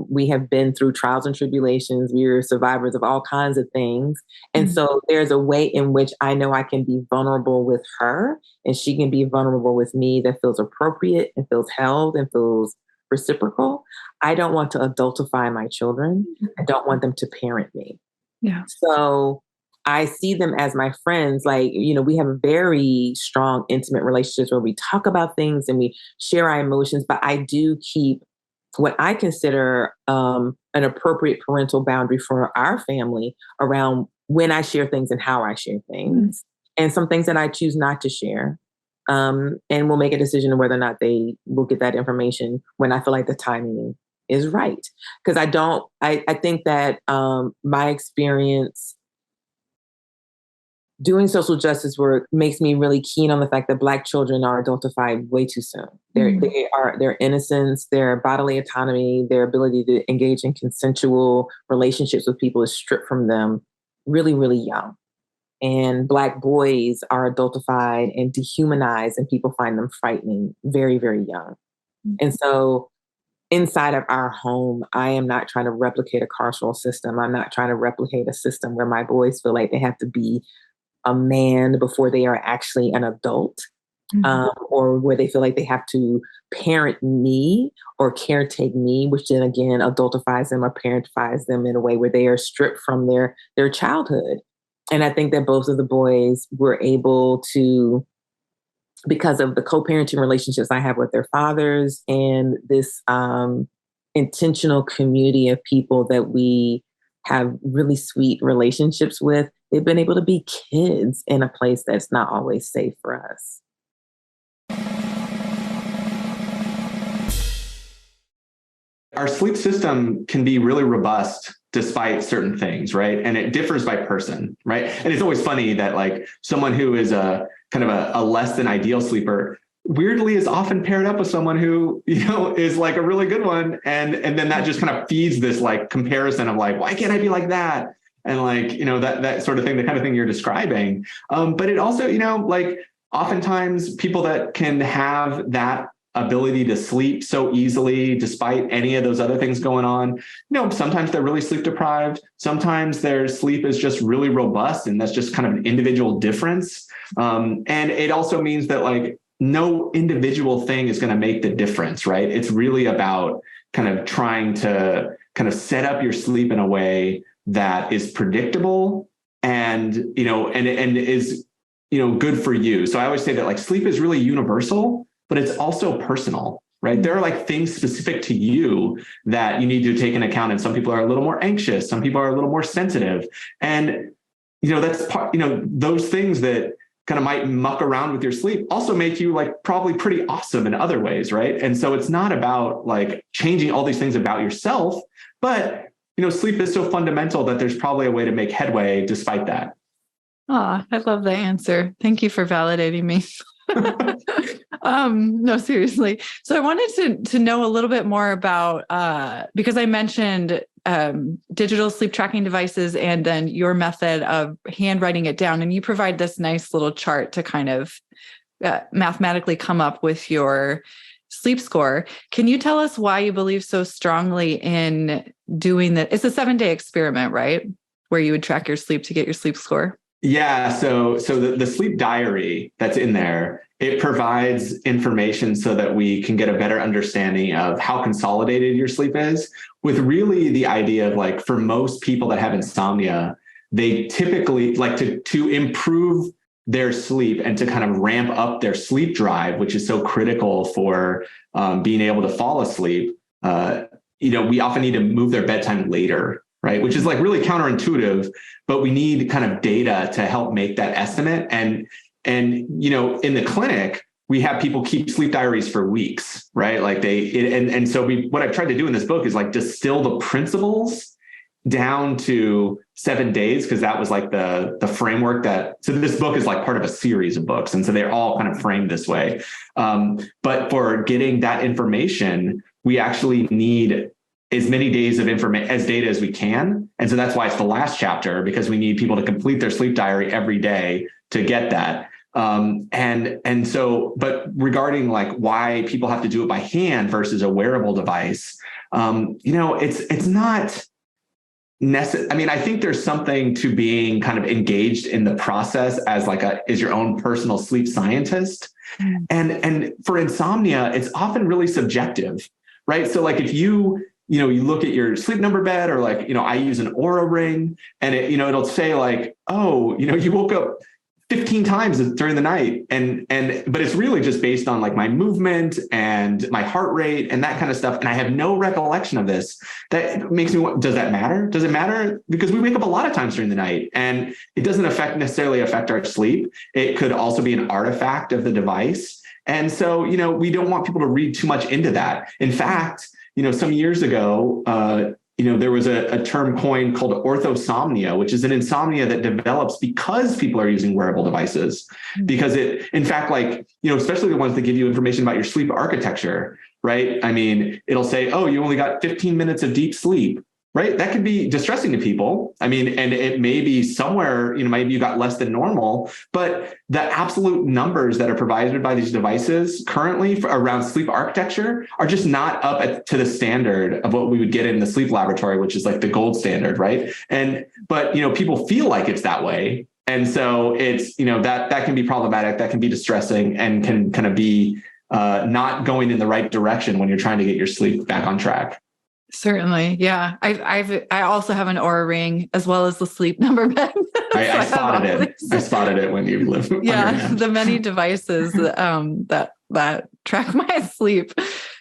We have been through trials and tribulations. We are survivors of all kinds of things. And so there's a way in which I know I can be vulnerable with her and she can be vulnerable with me that feels appropriate and feels held and feels reciprocal. I don't want to adultify my children. I don't want them to parent me. Yeah. So I see them as my friends. Like, we have very strong, intimate relationships where we talk about things and we share our emotions, but I do keep what I consider an appropriate parental boundary for our family around when I share things and how I share things, and some things that I choose not to share. And we'll make a decision on whether or not they will get that information when I feel like the timing is right. Because I think that my experience doing social justice work makes me really keen on the fact that Black children are adultified way too soon. Their innocence, their bodily autonomy, their ability to engage in consensual relationships with people is stripped from them really, really young. And Black boys are adultified and dehumanized, and people find them frightening very, very young. And so inside of our home, I am not trying to replicate a carceral system. I'm not trying to replicate a system where my boys feel like they have to be a man before they are actually an adult, or where they feel like they have to parent me or caretake me, which then again adultifies them or parentifies them in a way where they are stripped from their childhood. And I think that both of the boys were able to, because of the co-parenting relationships I have with their fathers and this intentional community of people that we have really sweet relationships with, they've been able to be kids in a place that's not always safe for us. Our sleep system can be really robust despite certain things, right? And it differs by person, right? And it's always funny that like someone who is a kind of a less than ideal sleeper weirdly is often paired up with someone who, you know, is like a really good one. And then that just kind of feeds this like comparison of like, why can't I be like that? And like, you know, that sort of thing, the kind of thing you're describing. But it also, you know, like oftentimes people that can have that ability to sleep so easily, despite any of those other things going on, you know, sometimes they're really sleep deprived. Sometimes their sleep is just really robust. And that's just kind of an individual difference. And it also means that like no individual thing is going to make the difference, right? It's really about kind of trying to kind of set up your sleep in a way that is predictable and, you know, and is, you know, good for you. So I always say that like sleep is really universal, but it's also personal, right? There are like things specific to you that you need to take into account. And some people are a little more anxious. Some people are a little more sensitive. And, you know, that's part, you know, those things that kind of might muck around with your sleep also make you like probably pretty awesome in other ways, right? And so it's not about like changing all these things about yourself, but, you know, sleep is so fundamental that there's probably a way to make headway despite that. Oh, I love that answer. Thank you for validating me. No, seriously. So I wanted to know a little bit more about, because I mentioned digital sleep tracking devices and then your method of handwriting it down. And you provide this nice little chart to kind of mathematically come up with your sleep score. Can you tell us why you believe so strongly in doing that? It's a 7-day experiment, right? Where you would track your sleep to get your sleep score. Yeah. So the sleep diary that's in there, it provides information so that we can get a better understanding of how consolidated your sleep is, with really the idea of like, for most people that have insomnia, they typically like to improve their sleep and to kind of ramp up their sleep drive, which is so critical for being able to fall asleep. You know, we often need to move their bedtime later, right? Which is like really counterintuitive, but we need kind of data to help make that estimate. And, you know, in the clinic, we have people keep sleep diaries for weeks, right? Like so what I've tried to do in this book is like distill the principles down to 7 days, because that was like the framework so this book is like part of a series of books. And so they're all kind of framed this way. But for getting that information, we actually need as many days of data as we can. And so that's why it's the last chapter, because we need people to complete their sleep diary every day to get that. And so, but regarding like why people have to do it by hand versus a wearable device, you know, it's not necessary. I mean, I think there's something to being kind of engaged in the process as like is your own personal sleep scientist. And for insomnia, it's often really subjective, right? So like if you look at your Sleep Number bed, or like, you know, I use an Oura ring, and it, you know, it'll say like, oh, you know, you woke up 15 times during the night. But it's really just based on like my movement and my heart rate and that kind of stuff. And I have no recollection of this. That makes me does that matter? Does it matter? Because we wake up a lot of times during the night, and it doesn't necessarily affect our sleep. It could also be an artifact of the device. And so, you know, we don't want people to read too much into that. In fact, you know, some years ago, there was a term coined called orthosomnia, which is an insomnia that develops because people are using wearable devices. Because it, in fact, like, especially the ones that give you information about your sleep architecture, right? I mean, it'll say, oh, you only got 15 minutes of deep sleep, right? That could be distressing to people. I mean, and it may be somewhere, maybe you got less than normal, but the absolute numbers that are provided by these devices currently around sleep architecture are just not up to the standard of what we would get in the sleep laboratory, which is like the gold standard, right? But people feel like it's that way. And so it's, that can be problematic, that can be distressing, and can kind of be not going in the right direction when you're trying to get your sleep back on track. Certainly. Yeah. I also have an Oura ring as well as the Sleep Number bed. I spotted it. I spotted it when you lived. Yeah. The many devices that track my sleep.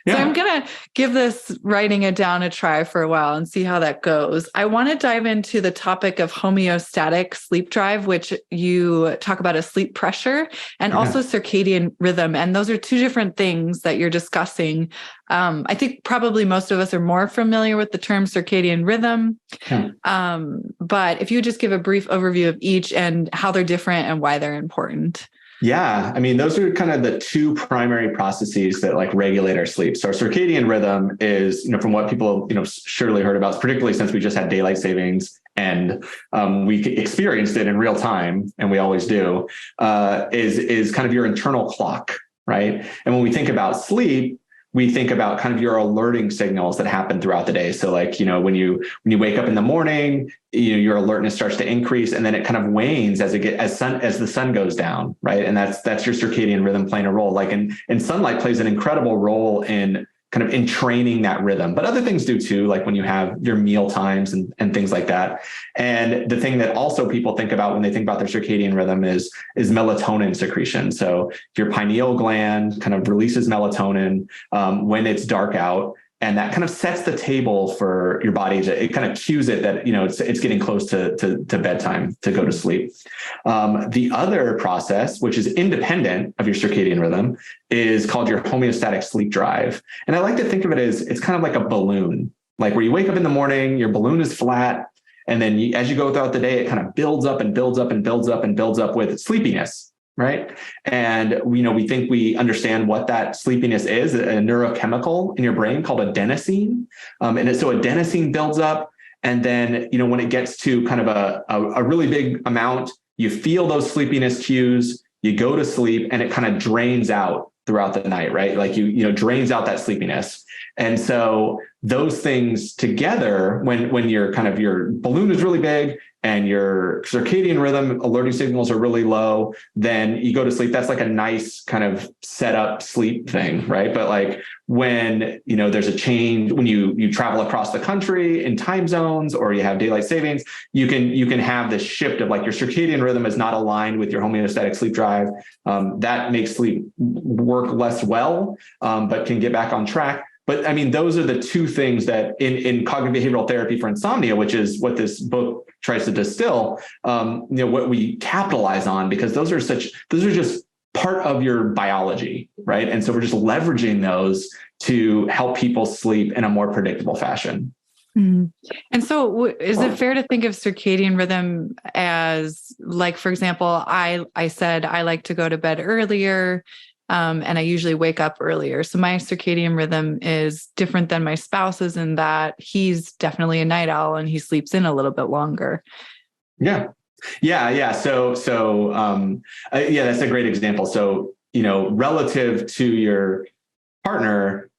So I'm going to give this writing it down a try for a while and see how that goes. I want to dive into the topic of homeostatic sleep drive, which you talk about as sleep pressure and also circadian rhythm. And those are two different things that you're discussing. I think probably most of us are more familiar with the term circadian rhythm. But if you would just give a brief overview of each and how they're different and why they're important. Yeah. I mean, those are kind of the two primary processes that like regulate our sleep. So our circadian rhythm is, from what people, surely heard about, particularly since we just had daylight savings and we experienced it in real time, and we always do, is kind of your internal clock, right? And when we think about sleep, we think about kind of your alerting signals that happen throughout the day. So like, when you wake up in the morning, your alertness starts to increase, and then it kind of wanes as the sun goes down, right? And that's your circadian rhythm playing a role. Like, and sunlight plays an incredible role in kind of in training that rhythm, but other things do too, like when you have your meal times and things like that. And the thing that also people think about when they think about their circadian rhythm is melatonin secretion. So your pineal gland kind of releases melatonin when it's dark out, and that kind of sets the table for your body. It kind of cues it that, it's getting close to bedtime to go to sleep. The other process, which is independent of your circadian rhythm, is called your homeostatic sleep drive. And I like to think of it as it's kind of like a balloon, like where you wake up in the morning, your balloon is flat. And then as you go throughout the day, it kind of builds up and builds up and builds up and builds up with sleepiness. Right. And we think we understand what that sleepiness is, a neurochemical in your brain called adenosine. So adenosine builds up. And then, when it gets to kind of a really big amount, you feel those sleepiness cues, you go to sleep, and it kind of drains out throughout the night, right? Like drains out that sleepiness. And so those things together, when your balloon is really big and your circadian rhythm alerting signals are really low, then you go to sleep. That's like a nice kind of set up sleep thing, right? But like when, there's a change, when you travel across the country in time zones, or you have daylight savings, you can have this shift of like your circadian rhythm is not aligned with your homeostatic sleep drive. That makes sleep work less well, but can get back on track. But I mean, those are the two things that in cognitive behavioral therapy for insomnia, which is what this book tries to distill, what we capitalize on, because those are just part of your biology, right? And so we're just leveraging those to help people sleep in a more predictable fashion. Mm-hmm. And so is it fair to think of circadian rhythm as, like, for example, I said I like to go to bed earlier, and I usually wake up earlier. So my circadian rhythm is different than my spouse's in that he's definitely a night owl and he sleeps in a little bit longer. Yeah. So that's a great example. So, relative to your partner,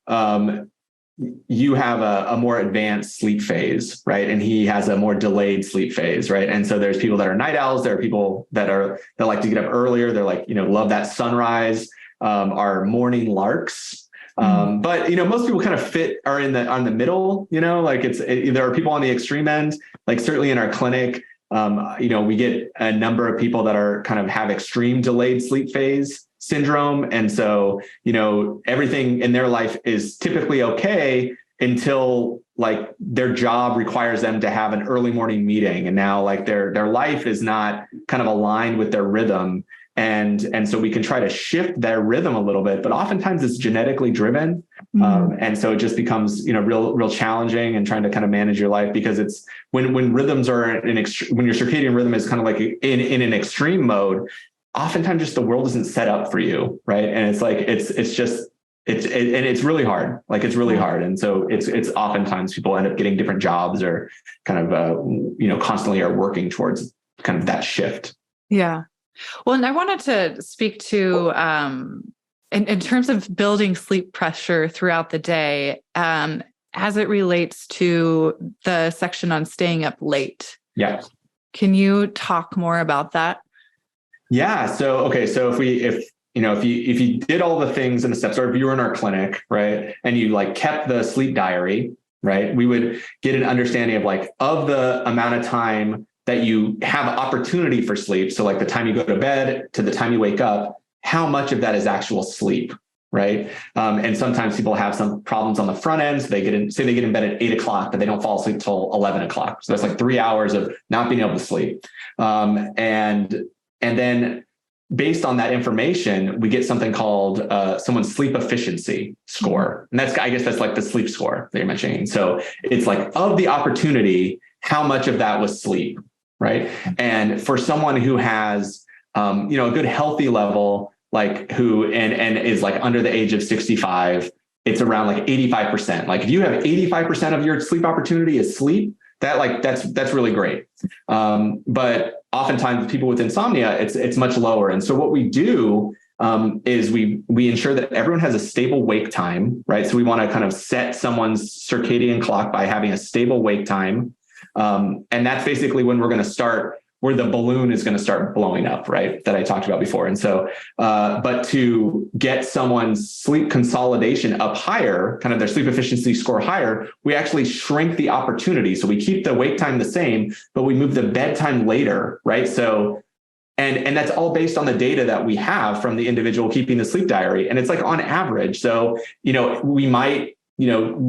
you have a more advanced sleep phase, right? And he has a more delayed sleep phase, right? And so there's people that are night owls. There are people that like to get up earlier. They're like, love that sunrise. Are morning larks. But, most people kind of are on the middle, there are people on the extreme end, like certainly in our clinic, we get a number of people that are kind of have extreme delayed sleep phase syndrome. And so, everything in their life is typically okay until like their job requires them to have an early morning meeting. And now like their life is not kind of aligned with their rhythm. And so we can try to shift their rhythm a little bit, but oftentimes it's genetically driven. And so it just becomes, real challenging and trying to kind of manage your life, because it's when rhythms are when your circadian rhythm is kind of like in an extreme mode, oftentimes just the world isn't set up for you. Right. And it's like, it's really hard. Like it's really hard. And so it's oftentimes people end up getting different jobs or kind of, constantly are working towards kind of that shift. Yeah. Well, and I wanted to speak to, in terms of building sleep pressure throughout the day, as it relates to the section on staying up late. Yeah. Can you talk more about that? Yeah. So, okay. So if you did all the things in the steps, or if you were in our clinic, right, and you like kept the sleep diary, right, we would get an understanding of the amount of time that you have opportunity for sleep. So like the time you go to bed to the time you wake up, how much of that is actual sleep, right? And sometimes people have some problems on the front end. So they get in bed at 8 o'clock, but they don't fall asleep till 11 o'clock. So that's like 3 hours of not being able to sleep. And then based on that information, we get something called someone's sleep efficiency score. And I guess that's like the sleep score that you're mentioning. So it's like, of the opportunity, how much of that was sleep, right? And for someone who has, a good healthy level, like who, and is like under the age of 65, it's around like 85%. Like if you have 85% of your sleep opportunity is sleep, that's really great. But oftentimes people with insomnia, it's much lower. And so what we do is we ensure that everyone has a stable wake time, right? So we want to kind of set someone's circadian clock by having a stable wake time. And that's basically when we're going to start, where the balloon is going to start blowing up, right? That I talked about before. And so, but to get someone's sleep consolidation up higher, kind of their sleep efficiency score higher, we actually shrink the opportunity. So we keep the wake time the same, but we move the bedtime later, right? So, and that's all based on the data that we have from the individual keeping the sleep diary. And it's like on average. So, we might,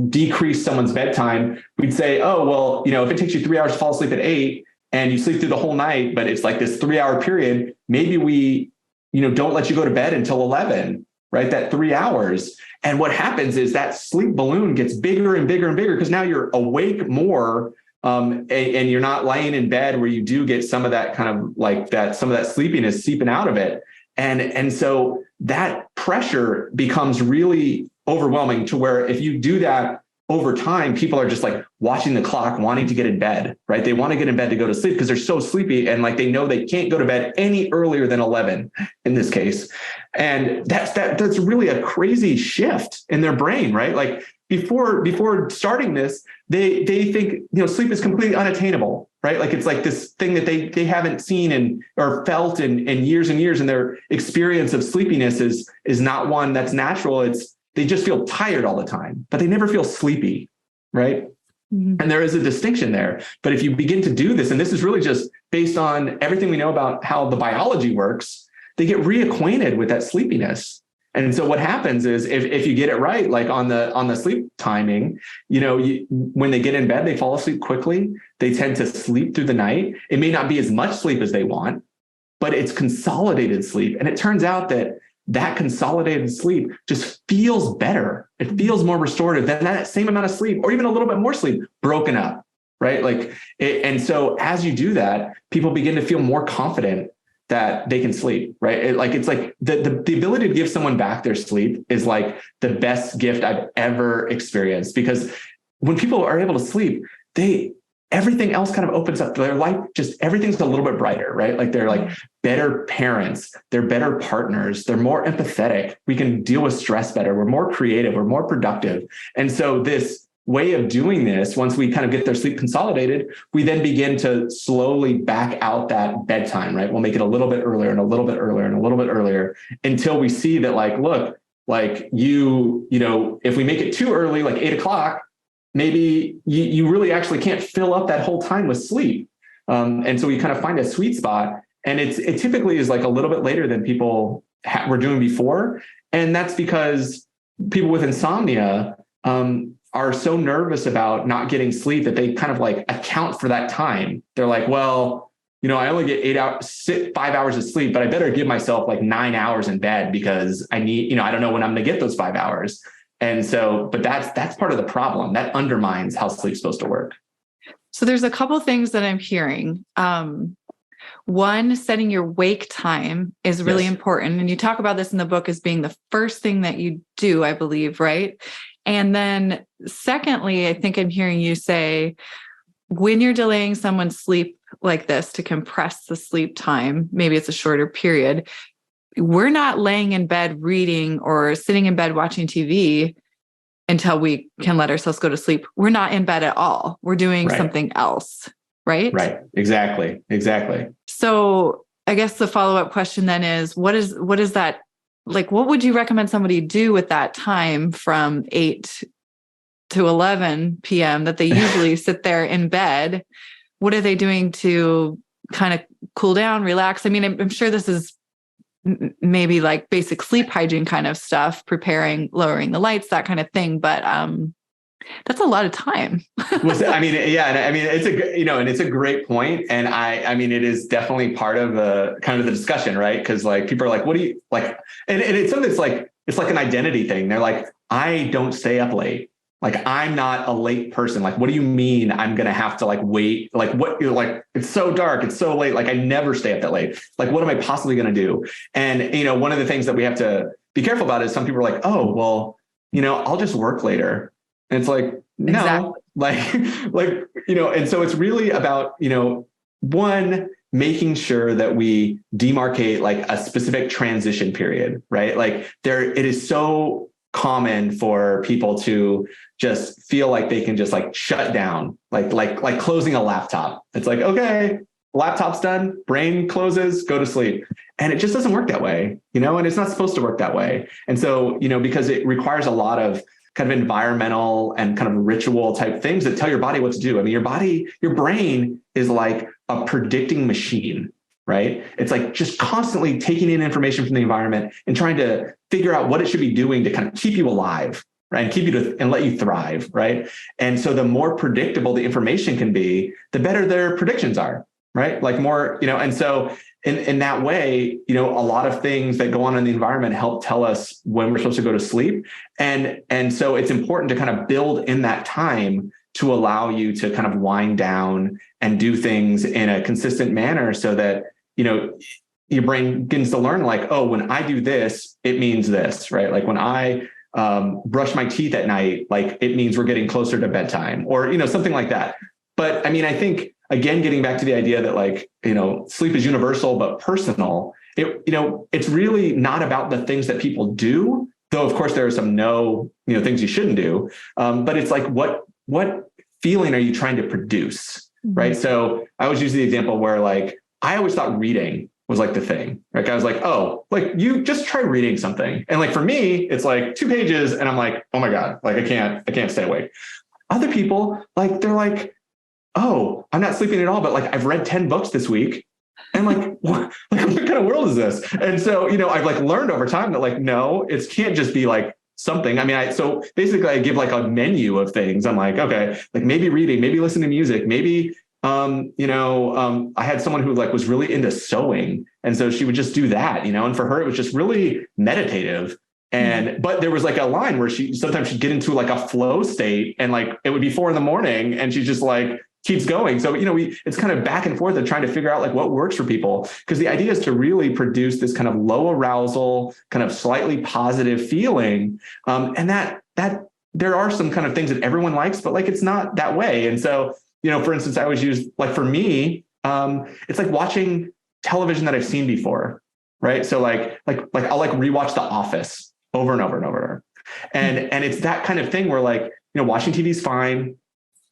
decrease someone's bedtime. We'd say, oh, well, if it takes you 3 hours to fall asleep at 8, and you sleep through the whole night, but it's like this 3 hour period, maybe we, don't let you go to bed until 11, right? That 3 hours. And what happens is that sleep balloon gets bigger and bigger and bigger, because now you're awake more. And you're not laying in bed where you do get some of that kind of like that, some of that sleepiness seeping out of it. And so that pressure becomes really overwhelming, to where if you do that over time, people are just like watching the clock, wanting to get in bed, right? They want to get in bed to go to sleep because they're so sleepy, and like they know they can't go to bed any earlier than 11 in this case. And that's really a crazy shift in their brain, right? Like before starting this, they think, sleep is completely unattainable, right? Like it's like this thing that they haven't seen or felt in years and years, and their experience of sleepiness is not one that's natural. They just feel tired all the time, but they never feel sleepy, right? Mm-hmm. And there is a distinction there. But if you begin to do this, and this is really just based on everything we know about how the biology works, they get reacquainted with that sleepiness. And so what happens is if you get it right, like on the sleep timing, when they get in bed, they fall asleep quickly. They tend to sleep through the night. It may not be as much sleep as they want, but it's consolidated sleep. And it turns out that consolidated sleep just feels better. It feels more restorative than that same amount of sleep, or even a little bit more sleep broken up, right? And so as you do that, people begin to feel more confident that they can sleep, right? It's like the ability to give someone back their sleep is like the best gift I've ever experienced, because when people are able to sleep, everything else kind of opens up. Their life, just everything's a little bit brighter, right? Like they're like better parents, they're better partners, they're more empathetic. We can deal with stress better. We're more creative, we're more productive. And so this way of doing this, once we kind of get their sleep consolidated, we then begin to slowly back out that bedtime, right? We'll make it a little bit earlier and a little bit earlier and a little bit earlier, until we see that look, if we make it too early, like 8 o'clock, maybe you really actually can't fill up that whole time with sleep. And so we kind of find a sweet spot, and it typically is like a little bit later than people were doing before. And that's because people with insomnia are so nervous about not getting sleep that they kind of like account for that time. They're like, well, I only get 5 hours of sleep, but I better give myself like 9 hours in bed because I need, I don't know when I'm going to get those 5 hours. And so, but that's part of the problem that undermines how sleep's supposed to work. So there's a couple things that I'm hearing. One, setting your wake time is really important. And you talk about this in the book as being the first thing that you do, I believe, right? And then secondly, I think I'm hearing you say, when you're delaying someone's sleep like this to compress the sleep time, maybe it's a shorter period, we're not laying in bed reading or sitting in bed watching TV until we can let ourselves go to sleep. We're not in bed at all. We're doing something else, right? Right. Exactly. So I guess the follow-up question then is, what is that, like, what would you recommend somebody do with that time from 8 to 11 p.m. that they usually sit there in bed? What are they doing to kind of cool down, relax? I mean, I'm sure this is maybe like basic sleep hygiene kind of stuff, preparing, lowering the lights, that kind of thing. But that's a lot of time. It's a great point. And I mean, it is definitely part of the kind of the discussion, right? Because like people are like, what do you like? And it's something that's like, it's like an identity thing. They're like, I don't stay up late. Like, I'm not a late person. Like, what do you mean I'm going to have to like wait? Like, what you're like, it's so dark. It's so late. Like, I never stay up that late. Like, what am I possibly going to do? And, one of the things that we have to be careful about is some people are like, oh, well, I'll just work later. And it's like, no, and so it's really about, one, making sure that we demarcate like a specific transition period, right? Like it is so common for people to just feel like they can just like shut down, like closing a laptop. It's like, okay, laptop's done, brain closes, go to sleep. And it just doesn't work that way, and it's not supposed to work that way. And so, because it requires a lot of kind of environmental and kind of ritual type things that tell your body what to do. I mean, your brain is like a predicting machine, right? It's like just constantly taking in information from the environment and trying to figure out what it should be doing to kind of keep you alive, right? And let you thrive, right? And so the more predictable the information can be, the better their predictions are, right? Like more, and so in that way, a lot of things that go on in the environment help tell us when we're supposed to go to sleep. And so it's important to kind of build in that time to allow you to kind of wind down and do things in a consistent manner so that, your brain begins to learn like, oh, when I do this, it means this, right? Like when I brush my teeth at night, like it means we're getting closer to bedtime or, something like that. But I mean, I think, again, getting back to the idea that like, sleep is universal, but personal, it's really not about the things that people do, though, of course, there are some things you shouldn't do. But it's like, what feeling are you trying to produce? Mm-hmm. Right. So I always use the example where like, I always thought reading was like the thing. Like I was like, oh, like you just try reading something. And like, for me, it's like 2 pages and I'm like, oh my God, like I can't stay awake. Other people, like, they're like, oh, I'm not sleeping at all, but like I've read 10 books this week. And like, what kind of world is this? And so, I've like learned over time that like, no, it can't just be like something. I mean, so basically I give like a menu of things. I'm like, okay, like maybe reading, maybe listen to music, maybe, I had someone who like was really into sewing. And so she would just do that, and for her, it was just really meditative. But there was like a line where sometimes she'd get into like a flow state and like, it would be 4 a.m. and she just like keeps going. So, it's kind of back and forth of trying to figure out like what works for people. Because the idea is to really produce this kind of low arousal, kind of slightly positive feeling. And that there are some kind of things that everyone likes, but like, it's not that way. And so, for instance, I always use like, for me, it's like watching television that I've seen before. Right. So like I'll like rewatch The Office over and over and over. And it's that kind of thing where like, watching TV is fine.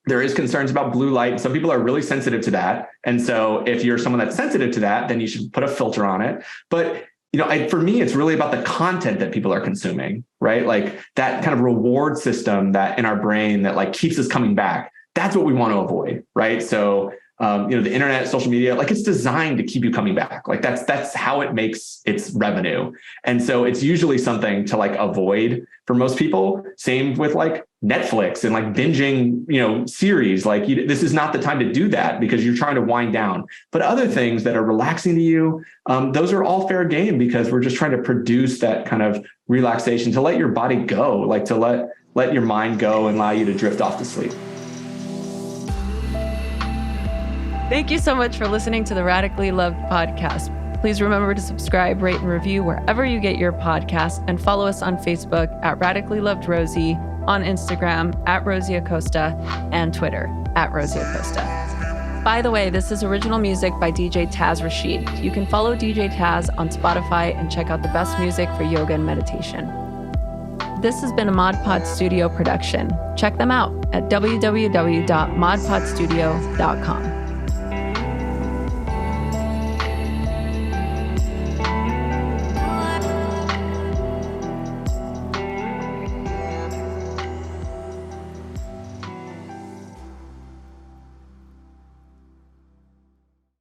There is concerns about blue light. Some people are really sensitive to that. And so if you're someone that's sensitive to that, then you should put a filter on it. But, for me, it's really about the content that people are consuming, right? Like that kind of reward system that in our brain that like keeps us coming back. That's what we want to avoid, right? So the internet, social media, like it's designed to keep you coming back. Like that's how it makes its revenue. And so it's usually something to like avoid for most people. Same with like Netflix and like binging, series. Like this is not the time to do that because you're trying to wind down. But other things that are relaxing to you, those are all fair game because we're just trying to produce that kind of relaxation to let your body go, like to let your mind go and allow you to drift off to sleep. Thank you so much for listening to the Radically Loved podcast. Please remember to subscribe, rate, and review wherever you get your podcasts, and follow us on Facebook at Radically Loved Rosie, on Instagram at Rosie Acosta, and Twitter at Rosie Acosta. By the way, this is original music by DJ Taz Rashid. You can follow DJ Taz on Spotify and check out the best music for yoga and meditation. This has been a Mod Pod Studio production. Check them out at www.modpodstudio.com.